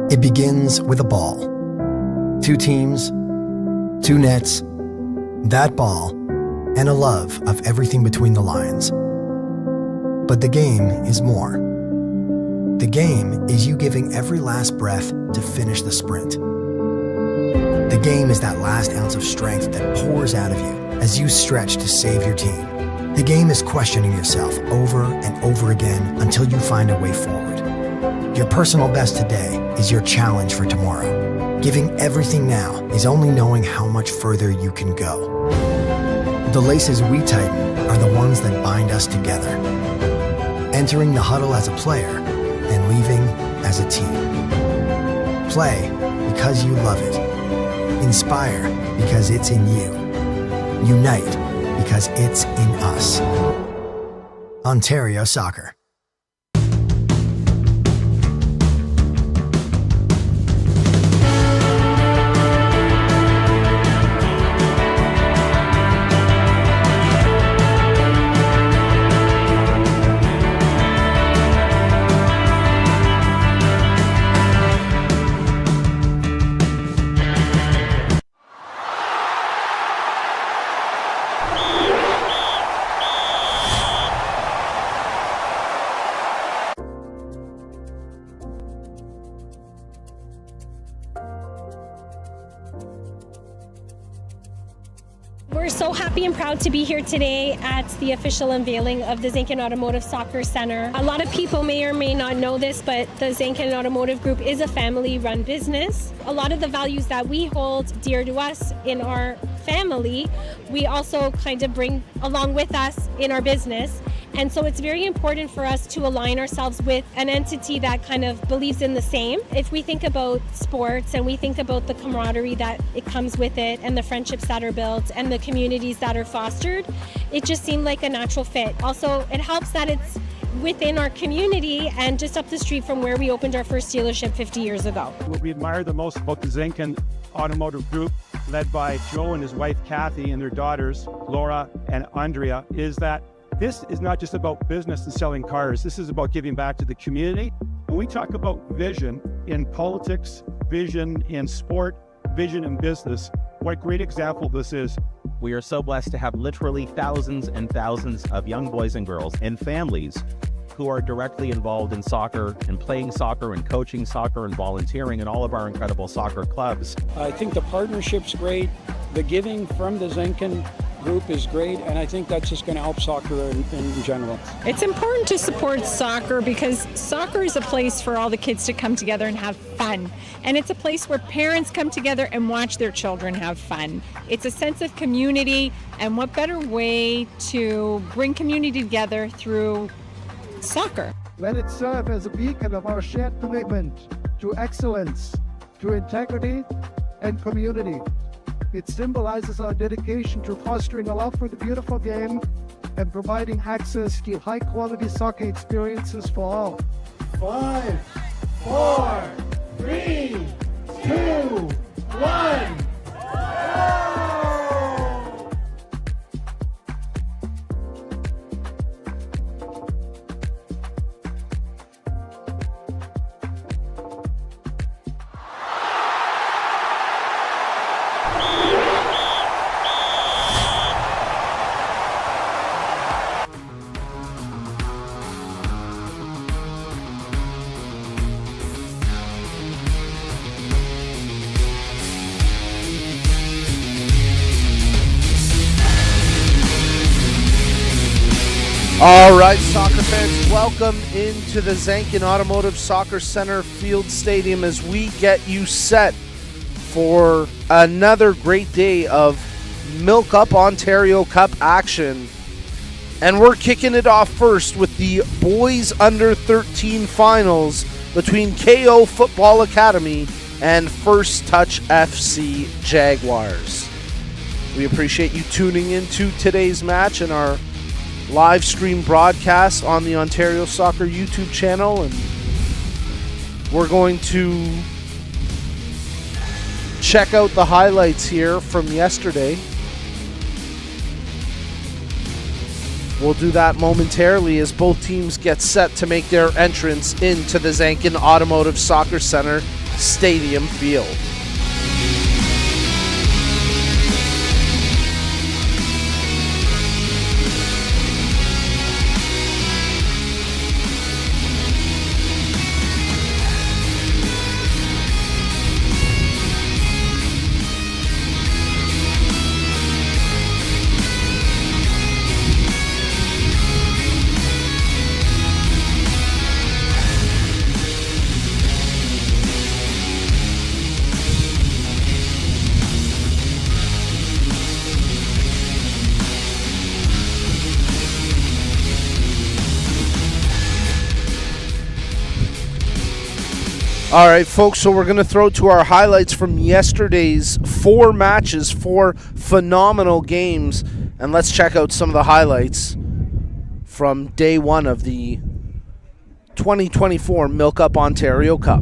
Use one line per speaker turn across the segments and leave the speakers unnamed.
It begins with a ball. 2 teams, 2 nets, that ball, and a love of everything between the lines. But the game is more. The game is you giving every last breath to finish the sprint. The game is that last ounce of strength that pours out of you as you stretch to save your team. The game is questioning yourself over and over again until you find a way forward. Your personal best today is your challenge for tomorrow. Giving everything now is only knowing how much further you can go. The laces we tighten are the ones that bind us together. Entering the huddle as a player and leaving as a team. Play because you love it. Inspire because it's in you. Unite because it's in us. Ontario Soccer.
We're so happy and proud to be here today at the official unveiling of the Zankin Automotive Soccer Center. A lot of people may or may not know this, but the Zankin Automotive Group is a family-run business. A lot of the values that we hold dear to us in our family, we also kind of bring along with us in our business. And so it's very important for us to align ourselves with an entity that kind of believes in the same. If we think about sports and we think about the camaraderie that it comes with it and the friendships that are built and the communities that are fostered, it just seemed like a natural fit. Also, it helps that it's within our community and just up the street from where we opened our first dealership 50 years ago.
What we admire the most about the Zankin Automotive Group, led by Joe and his wife Kathy and their daughters Laura and Andrea, is that this is not just about business and selling cars. This is about giving back to the community. When we talk about vision in politics, vision in sport, vision in business, what a great example this is.
We are so blessed to have literally thousands and thousands of young boys and girls and families who are directly involved in soccer and playing soccer and coaching soccer and volunteering in all of our incredible soccer clubs.
I think the partnership's great. The giving from the Zankin Group is great, and I think that's just going to help soccer in general.
It's important to support soccer because soccer is a place for all the kids to come together and have fun. And it's a place where parents come together and watch their children have fun. It's a sense of community, and what better way to bring community together through soccer.
Let it serve as a beacon of our shared commitment to excellence, to integrity, and community. It symbolizes our dedication to fostering a love for the beautiful game and providing access to high-quality soccer experiences for all. 5, 4, 3, 2, 1.
All right, soccer fans, welcome into the Zankin Automotive Soccer Center Field Stadium as we get you set for another great day of MilkUP Ontario Cup action. And we're kicking it off first with the boys under 13 finals between KO Football Academy and First Touch FC Jaguars. We appreciate you tuning into today's match and our live stream broadcast on the Ontario Soccer YouTube channel, and we're going to check out the highlights here from yesterday. We'll do that momentarily as both teams get set to make their entrance into the Zankin Automotive Soccer Center Stadium Field. All right, folks, so we're going to throw to our highlights from yesterday's 4 matches, 4 phenomenal games, and let's check out some of the highlights from day 1 of the 2024 MilkUP Ontario Cup.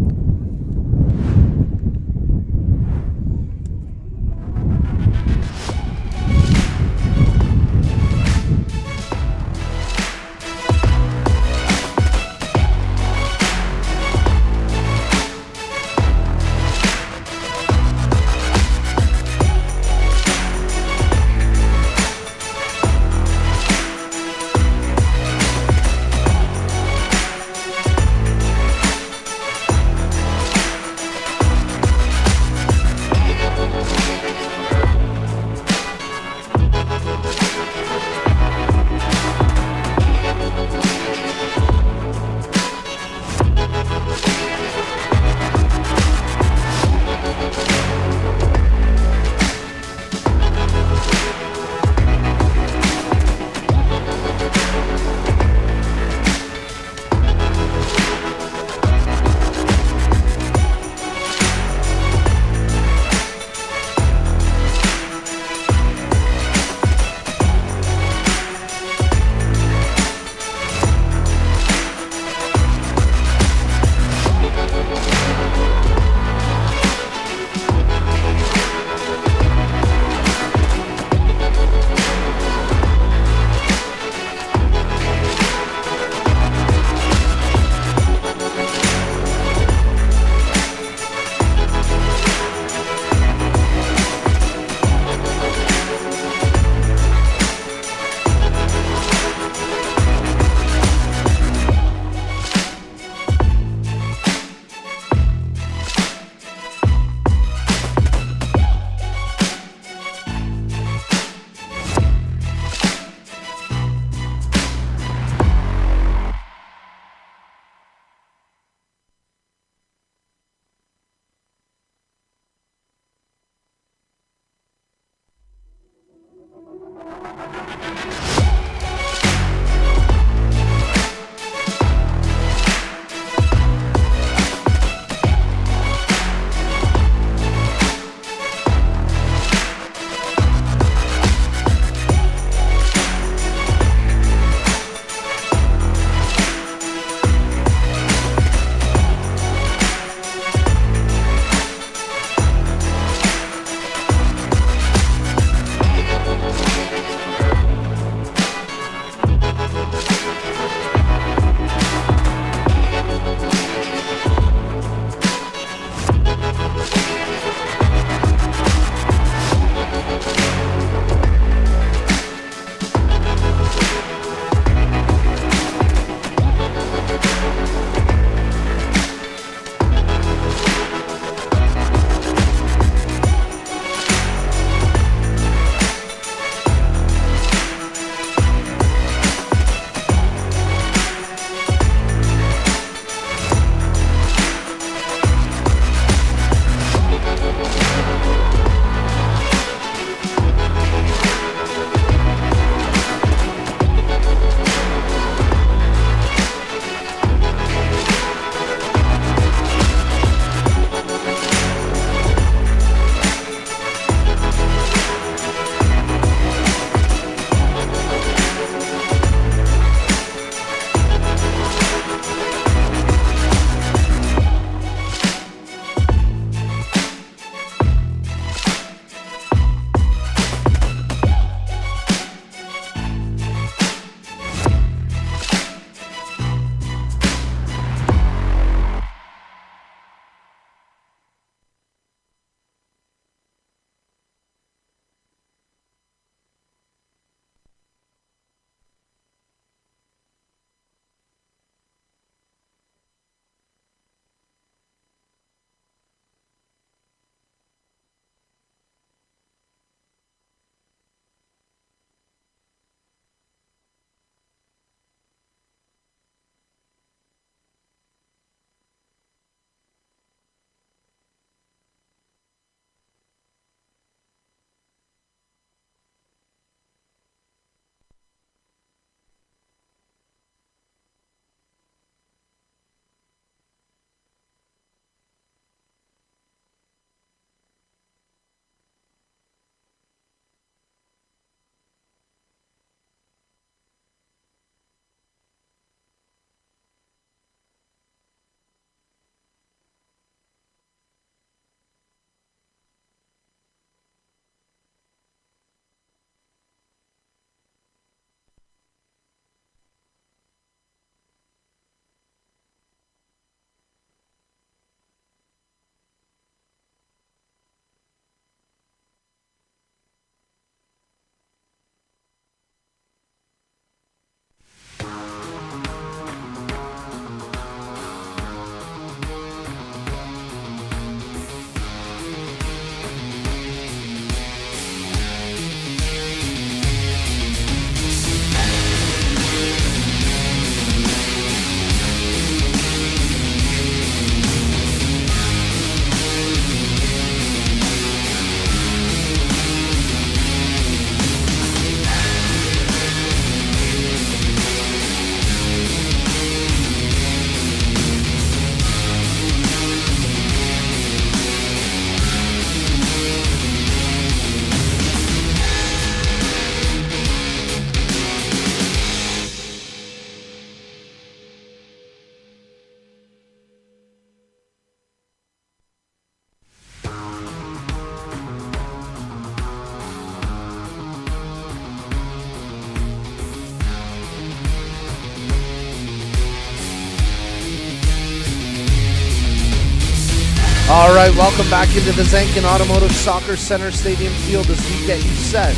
All right, welcome back into the Zankin Automotive Soccer Center Stadium Field as we get you set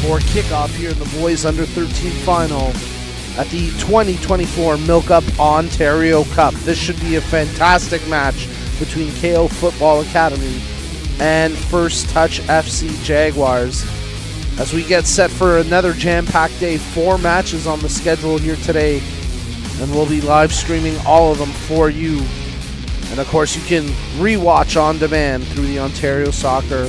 for kickoff here in the boys under 13 final at the 2024 MilkUP Ontario Cup. This should be a fantastic match between KO Football Academy and First Touch FC Jaguars as we get set for another jam-packed day. 4 matches on the schedule here today, and we'll be live streaming all of them for you. And of course, you can rewatch on demand through the Ontario Soccer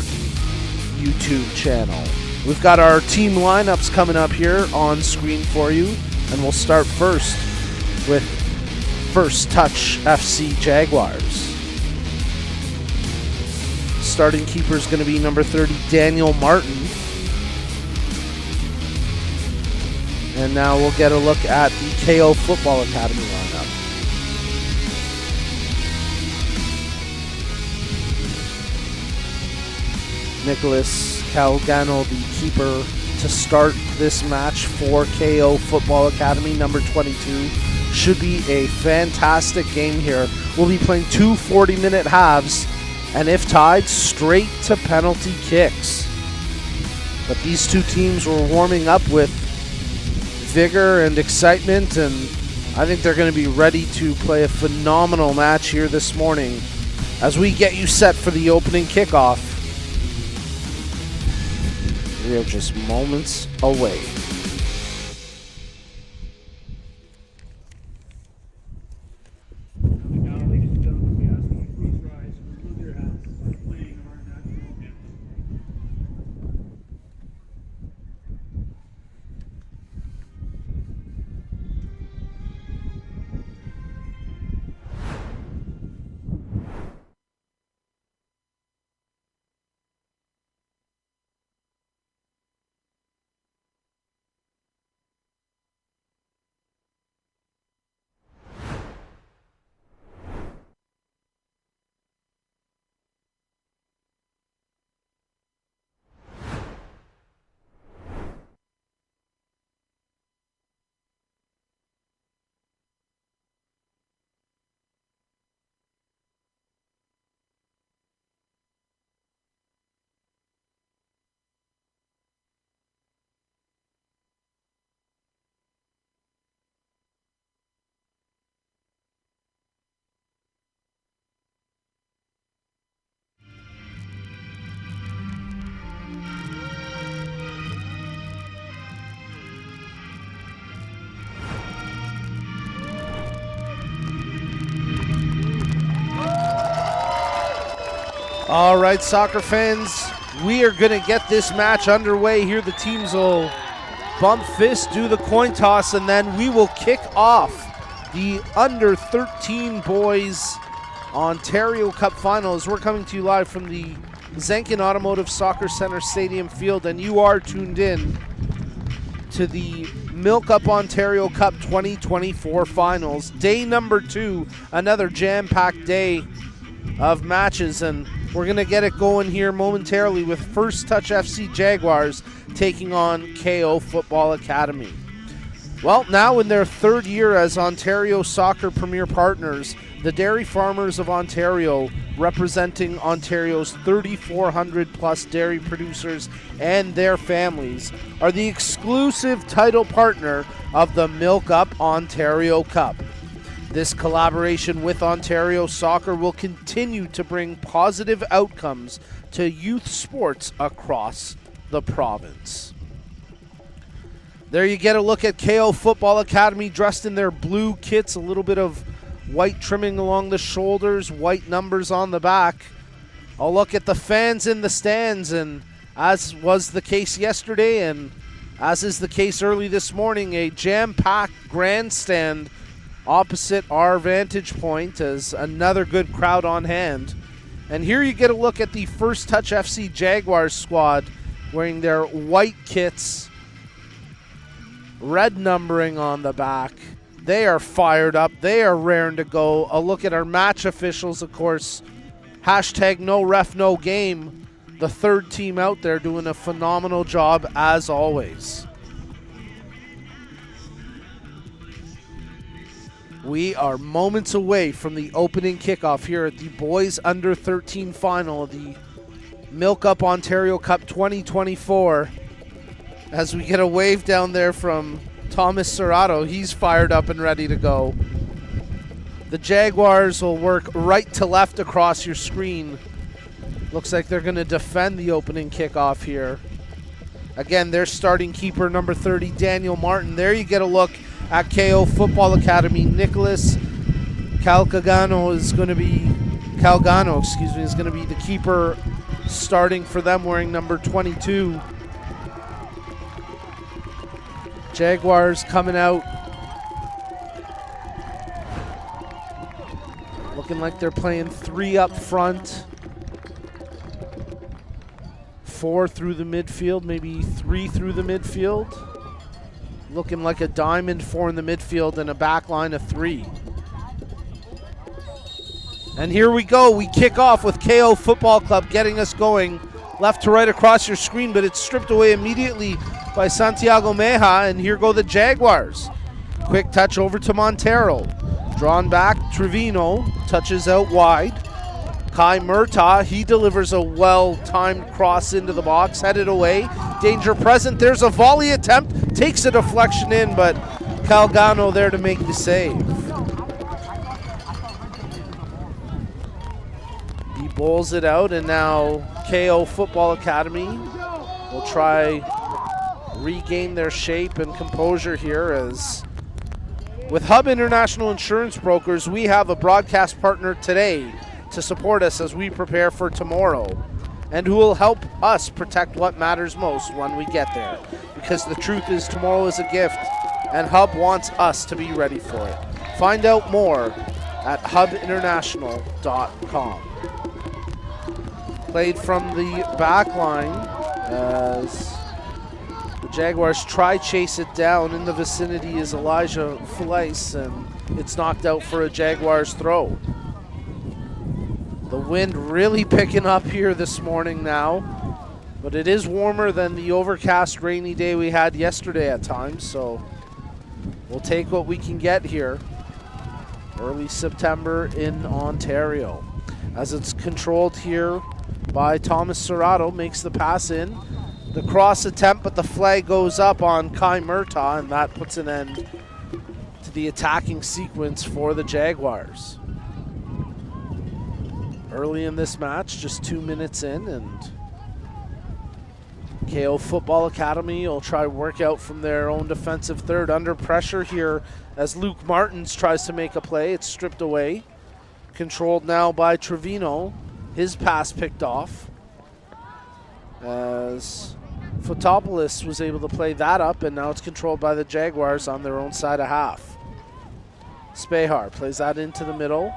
YouTube channel. We've got our team lineups coming up here on screen for you, and we'll start first with First Touch FC Jaguars. Starting keeper is going to be number 30, Daniel Martin. And now we'll get a look at the KO Football Academy lineup. Nicholas Calgano, the keeper, to start this match for KO Football Academy, number 22. Should be a fantastic game here. We'll be playing 2 40-minute halves, and if tied, straight to penalty kicks. But these two teams were warming up with vigor and excitement, and I think they're going to be ready to play a phenomenal match here this morning as we get you set for the opening kickoff. We are just moments away. All right, soccer fans, we are going to get this match underway here. The teams will bump fists, do the coin toss, and then we will kick off the under 13 boys Ontario Cup Finals. We're coming to you live from the Zankin Automotive Soccer Center Stadium Field, and you are tuned in to the MilkUP Ontario Cup 2024 Finals. Day number 2, another jam-packed day of matches, and we're going to get it going here momentarily with First Touch FC Jaguars taking on KO Football Academy. Well, now in their 3rd year as Ontario Soccer Premier Partners, the Dairy Farmers of Ontario, representing Ontario's 3,400 plus dairy producers and their families, are the exclusive title partner of the MilkUP Ontario Cup. This collaboration with Ontario Soccer will continue to bring positive outcomes to youth sports across the province. There you get a look at KO Football Academy dressed in their blue kits, a little bit of white trimming along the shoulders, white numbers on the back. A look at the fans in the stands, and as was the case yesterday and as is the case early this morning, a jam-packed grandstand opposite our vantage point as another good crowd on hand. And here you get a look at the First Touch FC Jaguars squad wearing their white kits, red numbering on the back. They are fired up. They are raring to go. A look at our match officials, of course. Hashtag no ref, no game. The 3rd team out there doing a phenomenal job as always. We are moments away from the opening kickoff here at the boys under 13 final of the MilkUP Ontario Cup 2024. As we get a wave down there from Thomas Serrato, he's fired up and ready to go. The Jaguars will work right to left across your screen. Looks like they're going to defend the opening kickoff here. Again, their starting keeper, number 30, Daniel Martin. There you get a look at KO Football Academy. Nicholas Calgano is going to be the keeper starting for them, wearing number 22. Jaguars coming out looking like they're playing 3 up front, 4 through the midfield, maybe 3 through the midfield. Looking like a diamond 4 in the midfield and a back line of 3. And here we go. We kick off with KO Football Club getting us going left to right across your screen, but it's stripped away immediately by Santiago Meja, and here go the Jaguars. Quick touch over to Montero. Drawn back, Trevino touches out wide. Kai Murtaugh, he delivers a well-timed cross into the box, headed away. Danger present, there's a volley attempt, takes a deflection in, but Calgano there to make the save. He bowls it out, and now KO Football Academy will try regain their shape and composure here. As with Hub International Insurance Brokers, we have a broadcast partner today to support us as we prepare for tomorrow, and who will help us protect what matters most when we get there. Because the truth is, tomorrow is a gift, and Hub wants us to be ready for it. Find out more at hubinternational.com. Played from the back line as the Jaguars try chase it down. In the vicinity is Elijah Fleiss, and it's knocked out for a Jaguars throw. The wind really picking up here this morning now, but it is warmer than the overcast rainy day we had yesterday at times, so we'll take what we can get here. Early September in Ontario. As it's controlled here by Thomas Serrato, makes the pass in. The cross attempt, but the flag goes up on Kai Murtaugh, and that puts an end to the attacking sequence for the Jaguars. Early in this match, just 2 minutes in, and KO Football Academy will try work out from their own defensive third. Under pressure here as Luke Martins tries to make a play. It's stripped away. Controlled now by Trevino. His pass picked off as Fotopoulos was able to play that up, and now it's controlled by the Jaguars on their own side of half. Spehar plays that into the middle.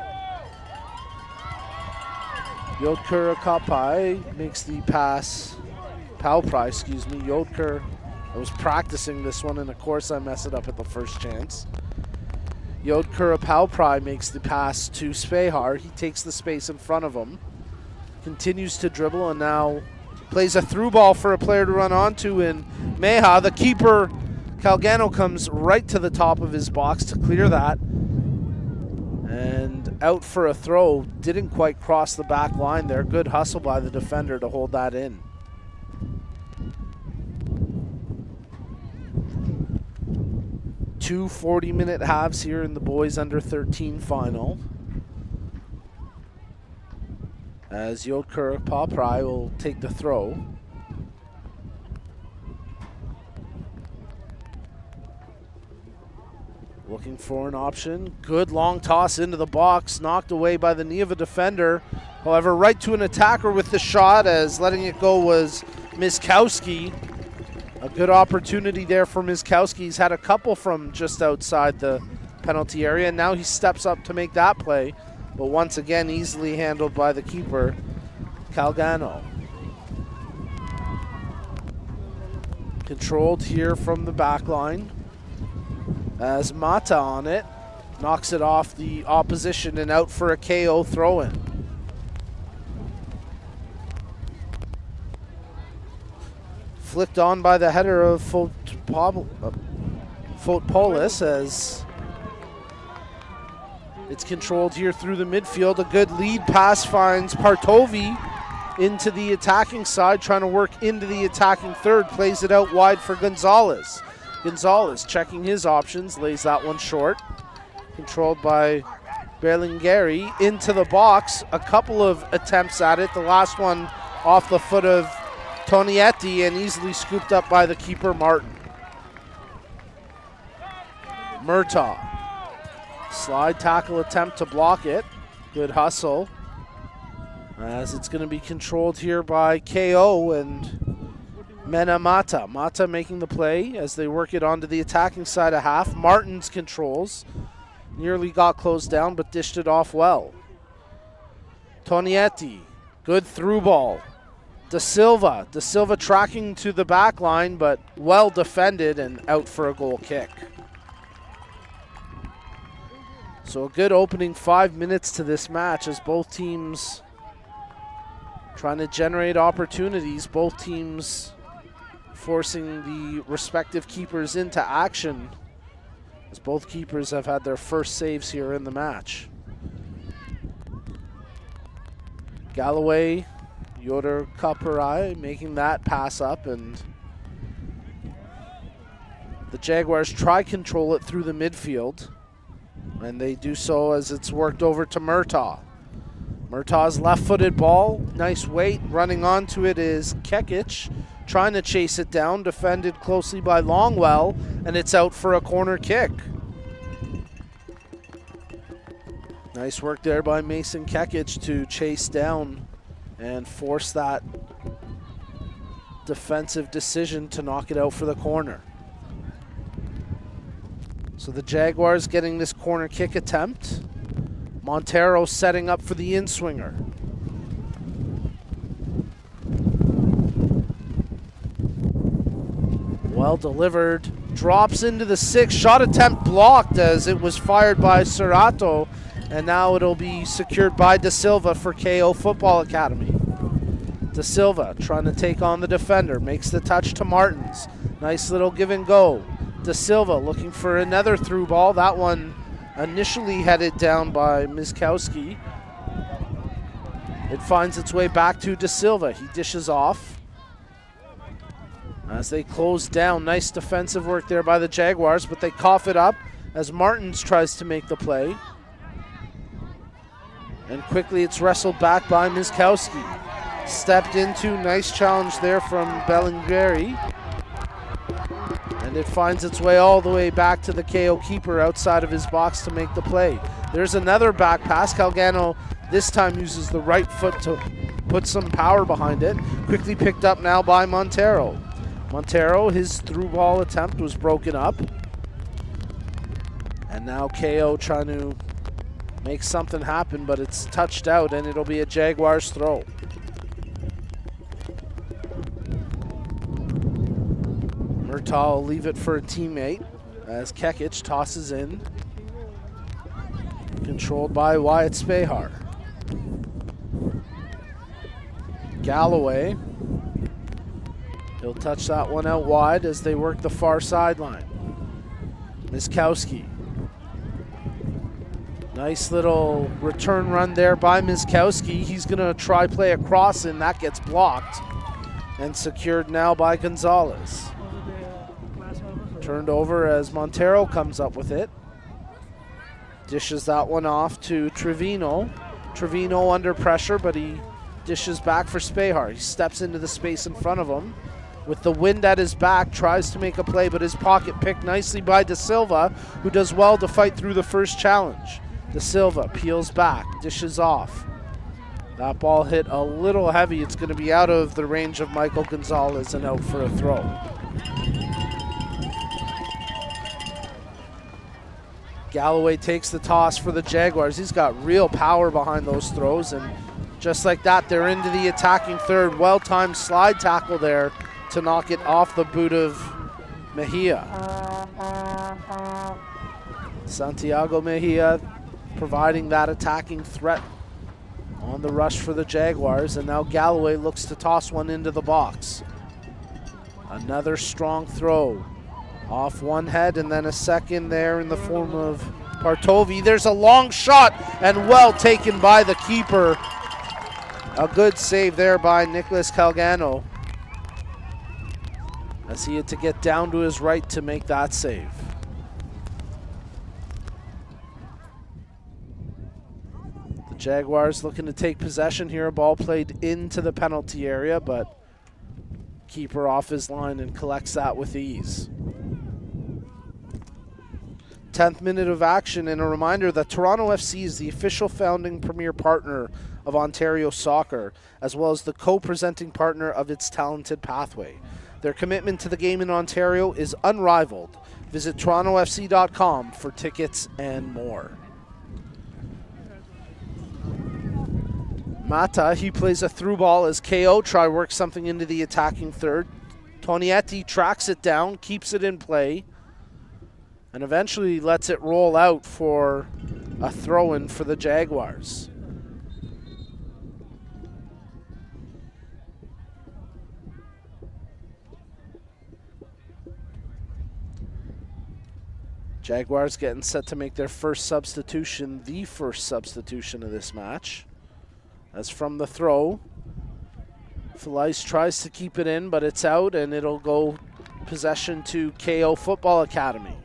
Yodker Kapai makes the pass. Palpry, excuse me. Yodker, I was practicing this one, and of course I mess it up at the first chance. Yodker Palpry makes the pass to Spehar. He takes the space in front of him. Continues to dribble, and now plays a through ball for a player to run onto in Meja. The keeper, Calgano, comes right to the top of his box to clear that. And out for a throw. Didn't quite cross the back line there. Good hustle by the defender to hold that in. Two 40-minute halves here in the boys under 13 final. As Yodker Paprai will take the throw. Looking for an option. Good long toss into the box. Knocked away by the knee of a defender. However, right to an attacker with the shot, as letting it go was Miskowski. A good opportunity there for Miskowski. He's had a couple from just outside the penalty area, and now he steps up to make that play. But once again, easily handled by the keeper, Calgano. Controlled here from the back line. As Mata on it, knocks it off the opposition and out for a KO throw-in. Flicked on by the header of Fotopoulos as It's controlled here through the midfield. A good lead pass finds Partovi into the attacking side, trying to work into the attacking third. Plays it out wide for Gonzalez. Gonzalez checking his options, lays that one short. Controlled by Berlingeri into the box. A couple of attempts at it. The last one off the foot of Tonietti and easily scooped up by the keeper, Martin. Murtaugh. Slide tackle attempt to block it. Good hustle. As it's going to be controlled here by KO and Mena Mata. Mata making the play as they work it onto the attacking side of half. Martins controls. Nearly got closed down but dished it off well. Tonietti. Good through ball. Da Silva. Da Silva tracking to the back line but well defended and out for a goal kick. So a good opening 5 minutes to this match as both teams trying to generate opportunities. Both teams forcing the respective keepers into action as both keepers have had their first saves here in the match. Galloway, Yoder Kapurai making that pass up, and the Jaguars try control it through the midfield. And they do so as it's worked over to Murtaugh. Murtaugh's left-footed ball, nice weight. Running onto it is Kekic, trying to chase it down, defended closely by Longwell, and it's out for a corner kick. Nice work there by Mason Kekic to chase down and force that defensive decision to knock it out for the corner. So the Jaguars getting this corner kick attempt. Montero setting up for the in-swinger. Well delivered. Drops into the 6. Shot attempt blocked as it was fired by Serrato. And now it'll be secured by Da Silva for KO Football Academy. Da Silva trying to take on the defender. Makes the touch to Martins. Nice little give and go. Da Silva looking for another through ball. That one initially headed down by Miskowski. It finds its way back to Da Silva. He dishes off. As they close down, nice defensive work there by the Jaguars, but they cough it up as Martins tries to make the play. And quickly it's wrestled back by Miskowski. Stepped into, nice challenge there from Bellingheri. And it finds its way all the way back to the KO keeper outside of his box to make the play. There's another back pass. Calgano this time uses the right foot to put some power behind it. Quickly picked up now by Montero. Montero, his through ball attempt was broken up. And now KO trying to make something happen, but it's touched out and it'll be a Jaguars throw. Murtaugh will leave it for a teammate as Kekic tosses in. Controlled by Wyatt Spahar. Galloway. He'll touch that one out wide as they work the far sideline. Miskowski. Nice little return run there by Miskowski. He's going to try play across and that gets blocked and secured now by Gonzalez. Turned over as Montero comes up with it. Dishes that one off to Trevino. Trevino under pressure, but he dishes back for Spahar. He steps into the space in front of him. With the wind at his back, tries to make a play, but his pocket picked nicely by Da Silva, who does well to fight through the first challenge. Da Silva peels back, dishes off. That ball hit a little heavy. It's going to be out of the range of Michael Gonzalez and out for a throw. Galloway takes the toss for the Jaguars. He's got real power behind those throws, and just like that, they're into the attacking third. Well-timed slide tackle there to knock it off the boot of Mejia. Santiago Mejia providing that attacking threat on the rush for the Jaguars, and now Galloway looks to toss one into the box. Another strong throw. Off one head and then a second there in the form of Partovi. There's a long shot and well taken by the keeper. A good save there by Nicholas Calgano, as he had to get down to his right to make that save. The Jaguars looking to take possession here. A ball played into the penalty area, but keeper off his line and collects that with ease. 10th minute of action, and a reminder that Toronto FC is the official founding premier partner of Ontario Soccer, as well as the co-presenting partner of its Talented Pathway. Their commitment to the game in Ontario is unrivaled. Visit torontofc.com for tickets and more. Mata, he plays a through ball as KO try work something into the attacking third. Tonietti tracks it down, keeps it in play, and eventually lets it roll out for a throw-in for the Jaguars. Jaguars getting set to make their first substitution, the first substitution of this match. As from the throw, Felice tries to keep it in, but it's out, and it'll go possession to KO Football Academy.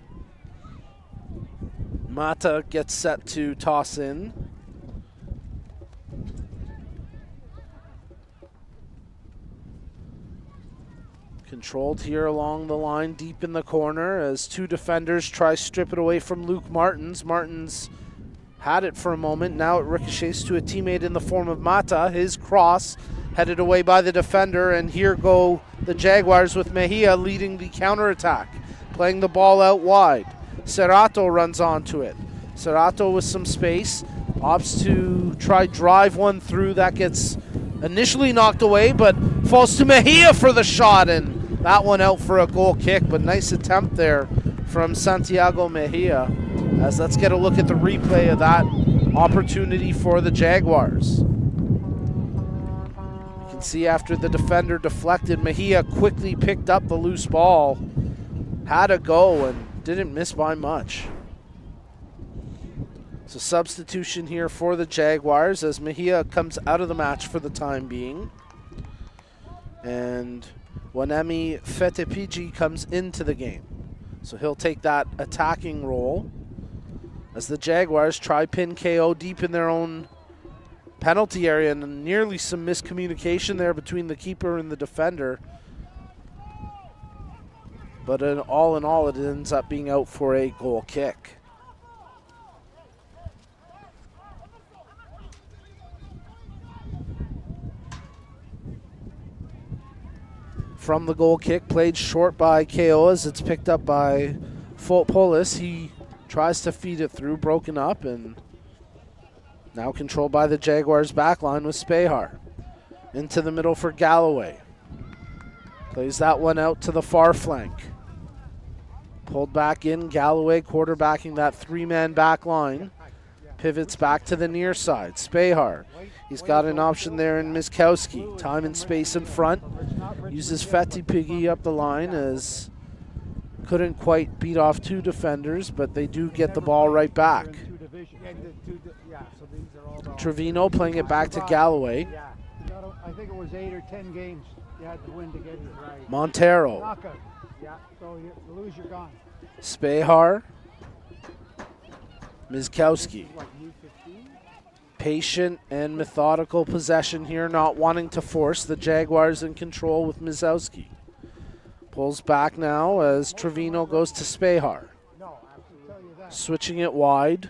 Mata gets set to toss in. Controlled here along the line, deep in the corner, as two defenders try to strip it away from Luke Martins. Martins had it for a moment. Now it ricochets to a teammate in the form of Mata. His cross headed away by the defender, and here go the Jaguars with Mejia leading the counterattack, playing the ball out wide. Serrato runs onto it. Serrato with some space, opts to try drive one through. That gets initially knocked away, but falls to Mejia for the shot, and that one out for a goal kick, but nice attempt there from Santiago Mejia. As let's get a look at the replay of that opportunity for the Jaguars. You can see after the defender deflected, Mejia quickly picked up the loose ball, had a go, and didn't miss by much. So substitution here for the Jaguars as Mejia comes out of the match for the time being. And Wanemi Fetepiji comes into the game. So he'll take that attacking role as the Jaguars try pin KO deep in their own penalty area, and nearly some miscommunication there between the keeper and the defender. But all in all, it ends up being out for a goal kick. From the goal kick, played short by KO as it's picked up by Polis. He tries to feed it through, broken up, and now controlled by the Jaguars backline with Spehar. Into the middle for Galloway. Plays that one out to the far flank. Pulled back in, Galloway quarterbacking that three-man back line. Pivots back to the near side. Spehar, he's got an option there in Miskowski. Time and space in front. Uses Fetty Piggy up the line as couldn't quite beat off two defenders, but they do get the ball right back. Trevino playing it back to Galloway.
I think it was 8 or 10 games you had to win to get it right.
Montero.
Knockout. Yeah, so you lose, you're gone.
Spehar. Miskowski. Patient and methodical possession here, not wanting to force. The Jaguars in control with Mizowski. Pulls back now as Trevino goes to Spehar. Switching it wide.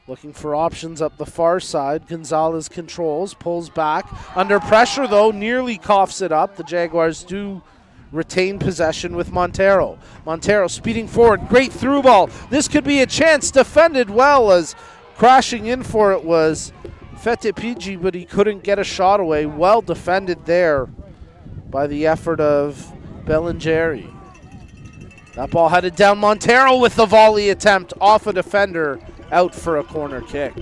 Looking for options up the far side. Gonzalez controls, pulls back. Under pressure though, nearly coughs it up. The Jaguars do retain possession with Montero. Montero speeding forward, great through ball. This could be a chance, defended well as crashing in for it was Fetepiji, but he couldn't get a shot away. Well defended there by the effort of Bellingeri. That ball headed down. Montero with the volley attempt off a defender, out for a corner kick.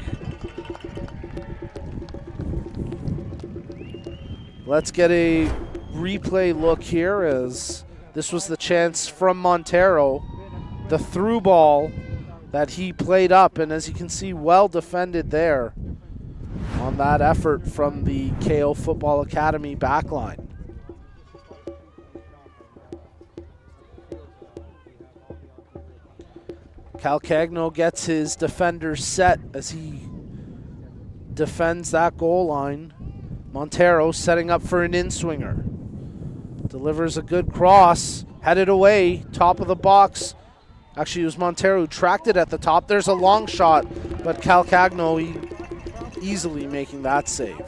Let's get a replay look here as this was the chance from Montero. The through ball that he played up, and as you can see, well defended there on that effort from the KO Football Academy backline. Calcagno gets his defenders set as he defends that goal line. Montero setting up for an in-swinger. Delivers a good cross, headed away, top of the box. Actually, it was Montero who tracked it at the top. There's a long shot, but Calcagno easily making that save.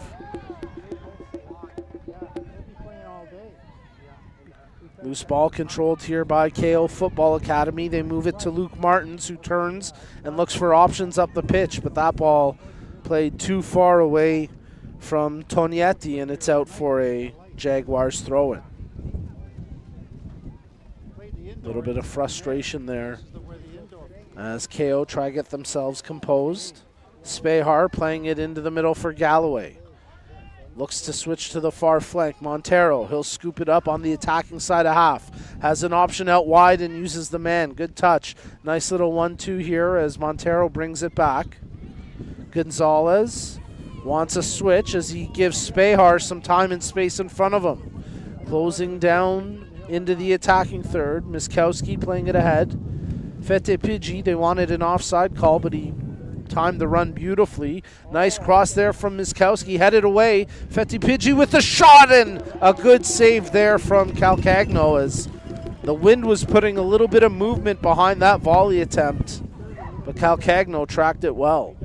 Loose ball controlled here by KO Football Academy. They move it to Luke Martins, who turns and looks for options up the pitch, but that ball played too far away from Tonietti, and it's out for a Jaguars throw-in. A little bit of frustration there as KO try to get themselves composed. Spehar playing it into the middle for Galloway. Looks to switch to the far flank. Montero, he'll scoop it up on the attacking side of half. Has an option out wide and uses the man. Good touch. Nice little 1-2 here as Montero brings it back. Gonzalez wants a switch as he gives Spehar some time and space in front of him. Closing down into the attacking third. Miskowski playing it ahead. Fete Pidgey, they wanted an offside call, but he timed the run beautifully. Nice cross there from Miskowski, headed away. Fete Pidgey with the shot, and a good save there from Calcagno as the wind was putting a little bit of movement behind that volley attempt, but Calcagno tracked it well.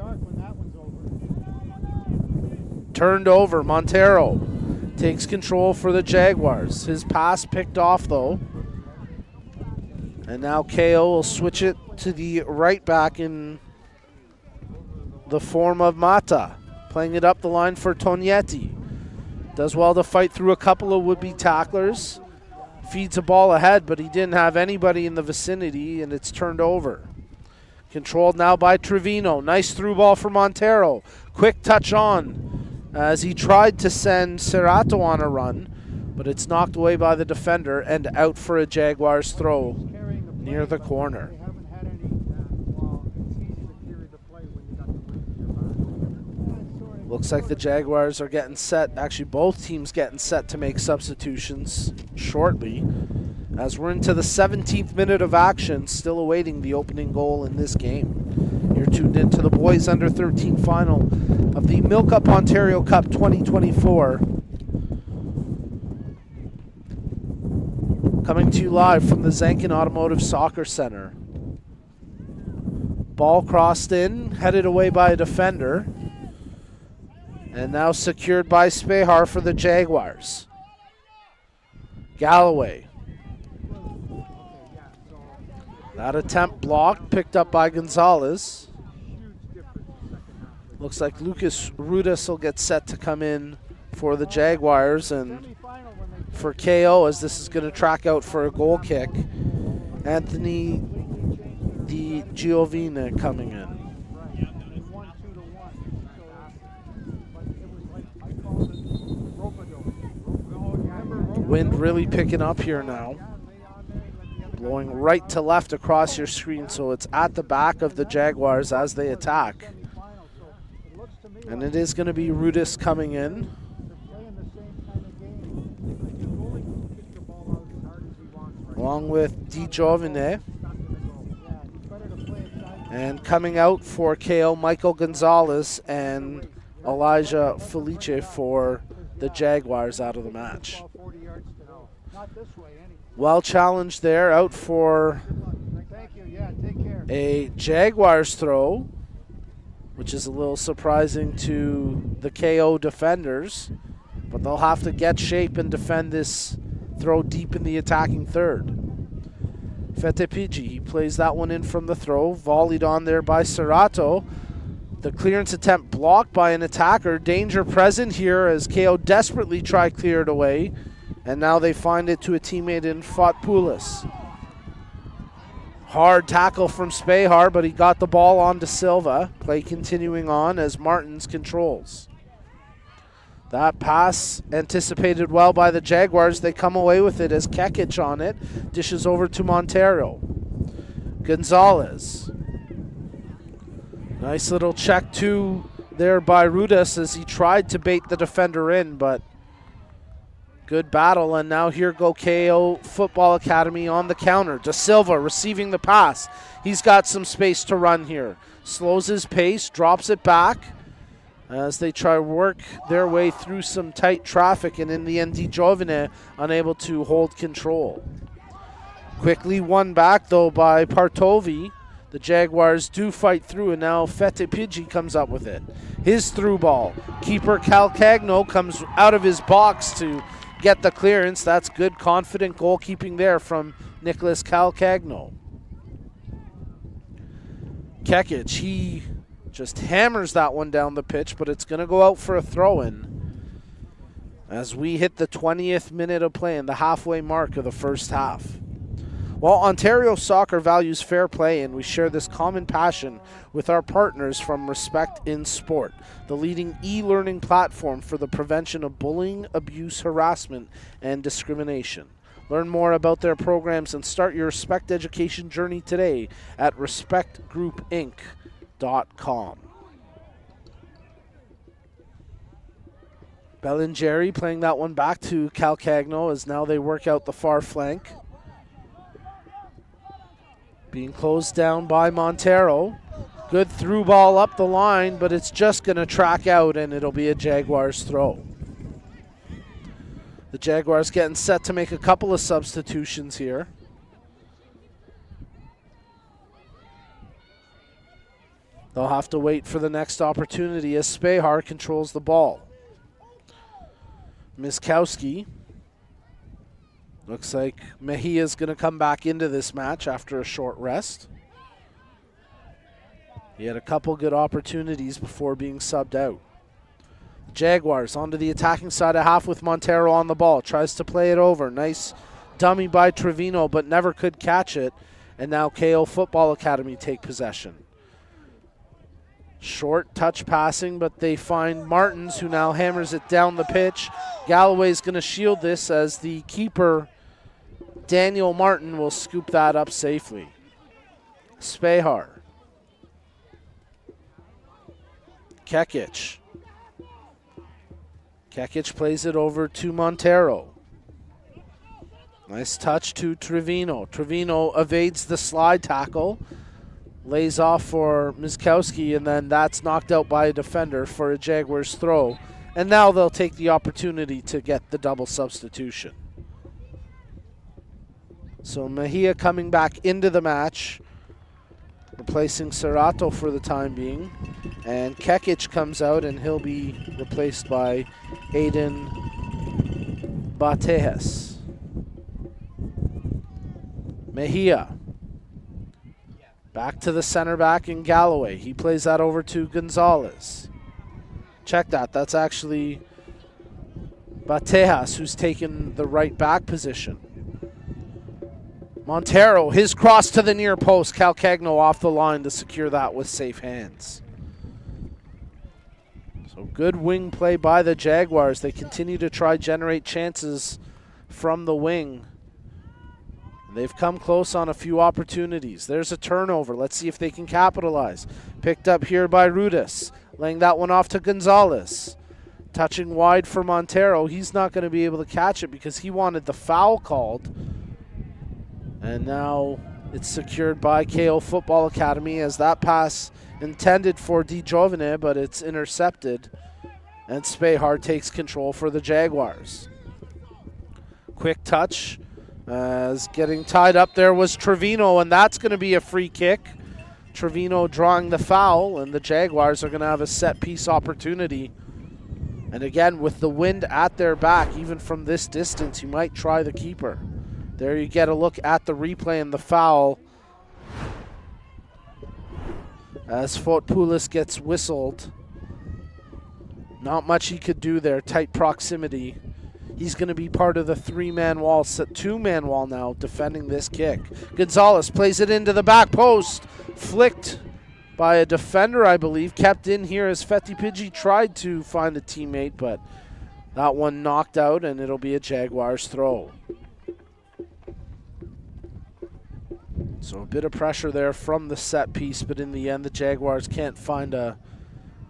Turned over, Montero takes control for the Jaguars. His pass picked off though. And now KO will switch it to the right back in the form of Mata. Playing it up the line for Tonietti. Does well to fight through a couple of would-be tacklers. Feeds a ball ahead, but he didn't have anybody in the vicinity, and it's turned over. Controlled now by Trevino. Nice through ball for Montero. Quick touch on as he tried to send Serrato on a run, but it's knocked away by the defender and out for a Jaguars throw near the corner. Looks like the Jaguars are getting set, actually both teams getting set to make substitutions shortly, as we're into the 17th minute of action, still awaiting the opening goal in this game. You're tuned into the boys under 13 final of the MilkUP Ontario Cup 2024. Coming to you live from the Zankin Automotive Soccer Center. Ball crossed in, headed away by a defender, and now secured by Spehar for the Jaguars. Galloway. That attempt blocked, picked up by Gonzalez. Looks like Lucas Rudis will get set to come in for the Jaguars, and for KO as this is going to track out for a goal kick. Anthony Di Giovine coming in. Wind really picking up here now. Blowing right to left across your screen, so it's at the back of the Jaguars as they attack. And it is going to be Rudis coming in. Along with Di Giovine. And coming out for KO, Michael Gonzalez and Elijah Felice for the Jaguars out of the match. Well challenged there, out for a Jaguars throw, which is a little surprising to the KO defenders, but they'll have to get shape and defend this throw deep in the attacking third. Fete Pidgey, he plays that one in from the throw, volleyed on there by Serrato. The clearance attempt blocked by an attacker. Danger present here as KO desperately try clear it away. And now they find it to a teammate in Fotpoulis. Hard tackle from Spehar, but he got the ball on to Silva. Play continuing on as Martins controls. That pass anticipated well by the Jaguars. They come away with it as Kekic on it. Dishes over to Montero. Gonzalez Nice little check too there by Rudas as he tried to bait the defender in, but good battle. And now here go KO Football Academy on the counter. Da Silva receiving the pass. He's got some space to run here. Slows his pace, drops it back as they try to work their way through some tight traffic, and in the end, Di Giovine unable to hold control. Quickly won back though by Partovi. The Jaguars do fight through, and now Fete Pidgey comes up with it. His through ball. Keeper Calcagno comes out of his box to get the clearance. That's good, confident goalkeeping there from Nicholas Calcagno. Kekic, he just hammers that one down the pitch, but it's going to go out for a throw-in as we hit the 20th minute of play and the halfway mark of the first half. While Ontario Soccer values fair play, and we share this common passion with our partners from Respect in Sport, the leading e-learning platform for the prevention of bullying, abuse, harassment, and discrimination. Learn more about their programs and start your Respect education journey today at respectgroupinc.com. Bellingeri playing that one back to Calcagno as now they work out the far flank. Being closed down by Montero. Good through ball up the line, but it's just going to track out, and it'll be a Jaguars throw. The Jaguars getting set to make a couple of substitutions here. They'll have to wait for the next opportunity as Spehar controls the ball. Miskowski. Looks like Mejia's going to come back into this match after a short rest. He had a couple good opportunities before being subbed out. Jaguars onto the attacking side of half with Montero on the ball. Tries to play it over. Nice dummy by Trevino, but never could catch it. And now KO Football Academy take possession. Short touch passing, but they find Martins, who now hammers it down the pitch. Galloway's going to shield this as the keeper, Daniel Martin, will scoop that up safely. Spehar. Kekic. Kekic plays it over to Montero. Nice touch to Trevino. Trevino evades the slide tackle. Lays off for Miskowski, and then that's knocked out by a defender for a Jaguars throw. And now they'll take the opportunity to get the double substitution. So Mejia coming back into the match, replacing Serrato for the time being. And Kekic comes out, and he'll be replaced by Aiden Batejas. Mejia. Back to the center back in Galloway. He plays that over to Gonzalez. Check that. That's actually Batejas who's taken the right back position. Montero, his cross to the near post. Calcagno off the line to secure that with safe hands. So good wing play by the Jaguars. They continue to try generate chances from the wing. They've come close on a few opportunities. There's a turnover. Let's see if they can capitalize. Picked up here by Rudis. Laying that one off to Gonzalez. Touching wide for Montero. He's not going to be able to catch it because he wanted the foul called. And now it's secured by KO Football Academy as that pass intended for Di Giovine, but it's intercepted. And Spehar takes control for the Jaguars. Quick touch. As getting tied up there was Trevino, and that's going to be a free kick. Trevino drawing the foul, and the Jaguars are going to have a set-piece opportunity. And again, with the wind at their back, even from this distance, you might try the keeper. There you get a look at the replay and the foul. As Fotopoulos gets whistled. Not much he could do there, tight proximity. He's going to be part of the three-man wall, two-man wall now, defending this kick. Gonzalez plays it into the back post. Flicked by a defender, I believe. Kept in here as Fete Pidgey tried to find a teammate, but that one knocked out, and it'll be a Jaguars throw. So a bit of pressure there from the set piece, but in the end, the Jaguars can't find a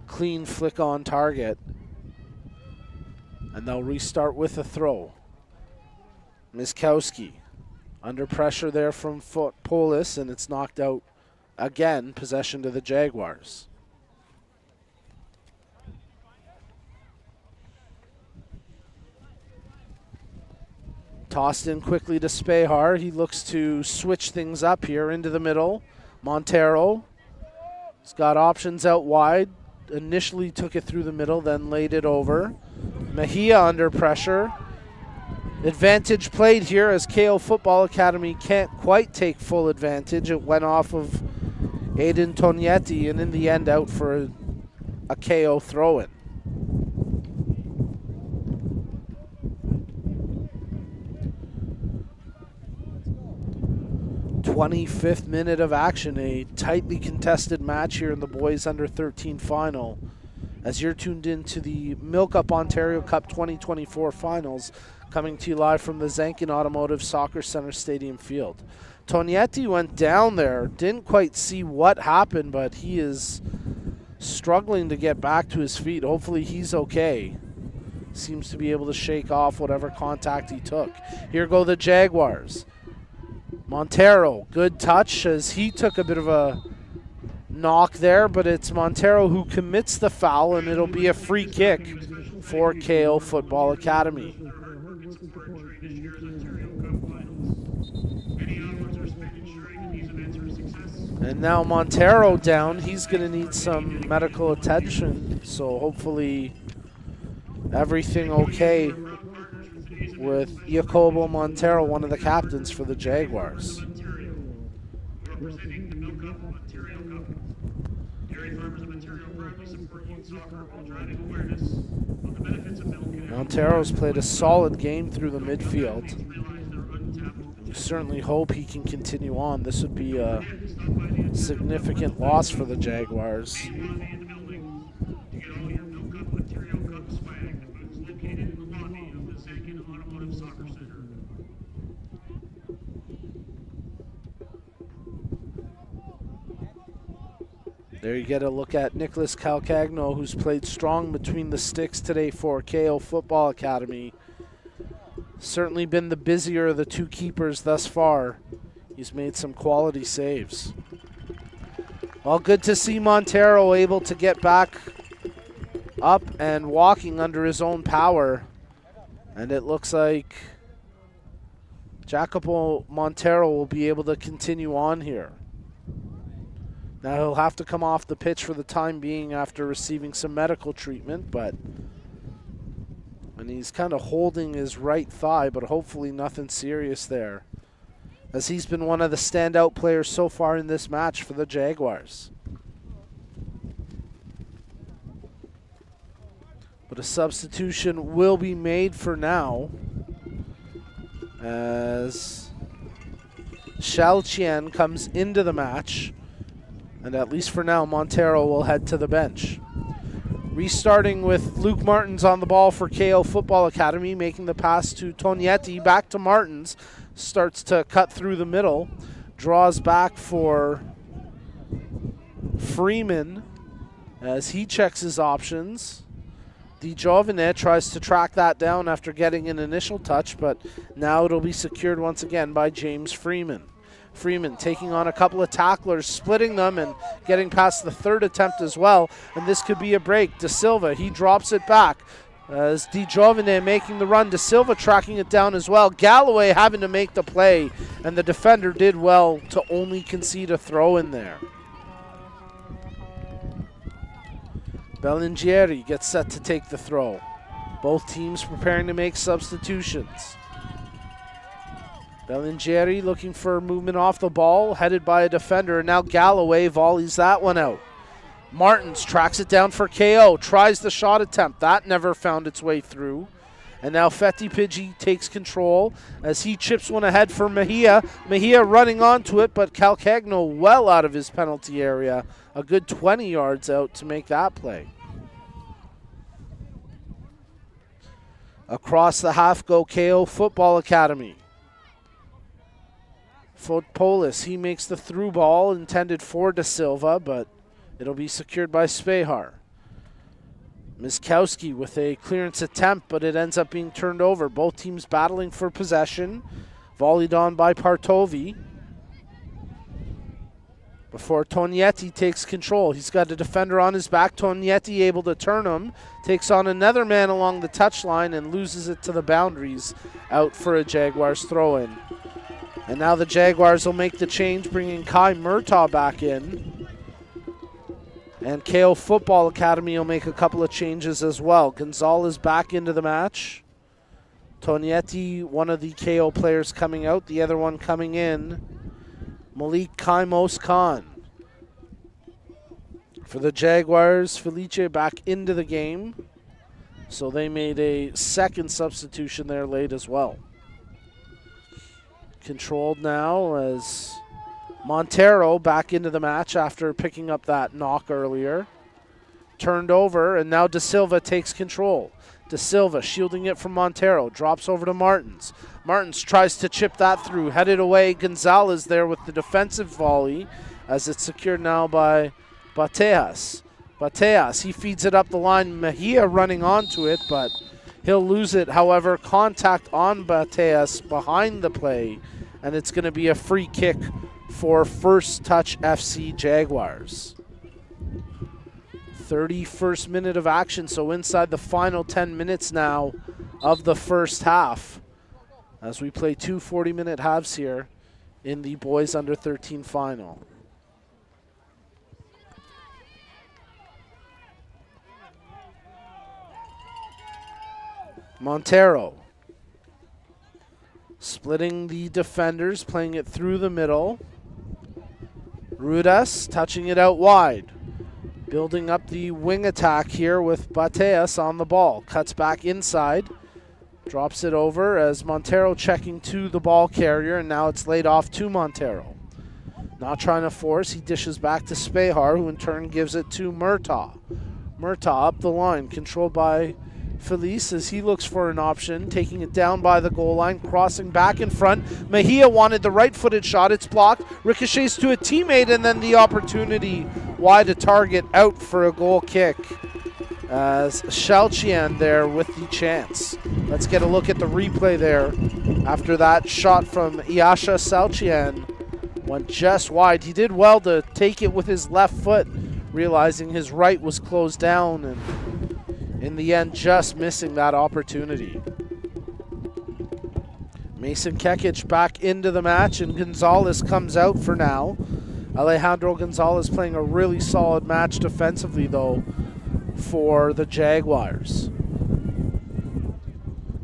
clean flick on target. And they'll restart with a throw. Miskowski under pressure there from Polis, and it's knocked out again. Possession to the Jaguars. Tossed in quickly to Spehar. He looks to switch things up here into the middle. Montero has got options out wide. Initially took it through the middle, then laid it over. Mejia under pressure. Advantage played here as KO Football Academy can't quite take full advantage. It went off of Aiden Tognetti, and in the end out for a KO throw-in. 25th minute of action, a tightly contested match here in the boys under 13 final. As you're tuned into the MilkUP Ontario Cup 2024 finals, coming to you live from the Zankin Automotive Soccer Center Stadium Field. Tognetti went down there, didn't quite see what happened, but he is struggling to get back to his feet. Hopefully he's okay. Seems to be able to shake off whatever contact he took. Here go the Jaguars. Montero, good touch as he took a bit of a knock there, but it's Montero who commits the foul, and it'll be a free kick for KO Football Academy. And now Montero down. He's going to need some medical attention, so hopefully everything okay with Jacobo Montero, one of the captains for the Jaguars. Montero's played a solid game through the midfield. We certainly hope he can continue on. This would be a significant loss for the Jaguars. There you get a look at Nicholas Calcagno, who's played strong between the sticks today for KO Football Academy. Certainly been the busier of the two keepers thus far. He's made some quality saves. Well, good to see Montero able to get back up and walking under his own power. And it looks like Jacopo Montero will be able to continue on here. Now he'll have to come off the pitch for the time being after receiving some medical treatment, and he's kind of holding his right thigh, but hopefully nothing serious there, as he's been one of the standout players so far in this match for the Jaguars. But a substitution will be made for now, as Xiaoqian comes into the match. And at least for now, Montero will head to the bench. Restarting with Luke Martins on the ball for KO Football Academy, making the pass to Tognetti, back to Martins, starts to cut through the middle, draws back for Freeman as he checks his options. Di Giovine tries to track that down after getting an initial touch, but now it'll be secured once again by James Freeman. Freeman taking on a couple of tacklers, splitting them and getting past the third attempt as well. And this could be a break. De Silva, he drops it back. As Di Giovine making the run, De Silva tracking it down as well. Galloway having to make the play, and the defender did well to only concede a throw in there. Bellingieri gets set to take the throw. Both teams preparing to make substitutions. Bellingieri looking for movement off the ball, headed by a defender, and now Galloway volleys that one out. Martins tracks it down for KO, tries the shot attempt. That never found its way through. And now Feti Pidgey takes control as he chips one ahead for Mejia. Mejia running onto it, but Calcagno well out of his penalty area. A good 20 yards out to make that play. Across the half go KO Football Academy. Footpolis, he makes the through ball intended for Da Silva, but it'll be secured by Spehar. Miskowski with a clearance attempt, but it ends up being turned over. Both teams battling for possession. Volleyed on by Partovi. Before Tonietti takes control. He's got a defender on his back. Tonietti able to turn him. Takes on another man along the touchline and loses it to the boundaries. Out for a Jaguars throw-in. And now the Jaguars will make the change, bringing Kai Murtaugh back in. And KO Football Academy will make a couple of changes as well. Gonzalez back into the match. Tonietti, one of the KO players coming out. The other one coming in. Malik Kaimos Khan. For the Jaguars, Felice back into the game. So they made a second substitution there late as well. Controlled now as Montero back into the match after picking up that knock earlier. Turned over, and now Da Silva takes control. Da Silva shielding it from Montero. Drops over to Martins. Martins tries to chip that through. Headed away. Gonzalez there with the defensive volley as it's secured now by Bateas. Bateas, he feeds it up the line. Mejia running onto it, but he'll lose it. However, contact on Bateas behind the play, and it's going to be a free kick for First Touch FC Jaguars. 31st minute of action, so inside the final 10 minutes now of the first half as we play two 40-minute halves here in the boys under 13 final. Montero splitting the defenders, playing it through the middle. Rudas touching it out wide. Building up the wing attack here with Bateas on the ball. Cuts back inside. Drops it over as Montero checking to the ball carrier, and now it's laid off to Montero. Not trying to force, he dishes back to Spehar, who in turn gives it to Murtaugh. Murtaugh up the line, controlled by Felice as he looks for an option, taking it down by the goal line, crossing back in front. Mejia wanted the right-footed shot. It's blocked. Ricochets to a teammate, and then the opportunity wide to target, out for a goal kick. As Shalchian there with the chance. Let's get a look at the replay there. After that shot from Iasha Salchian, went just wide. He did well to take it with his left foot, realizing his right was closed down, and in the end, just missing that opportunity. Mason Kekic back into the match, and Gonzalez comes out for now. Alejandro Gonzalez playing a really solid match defensively, though, for the Jaguars.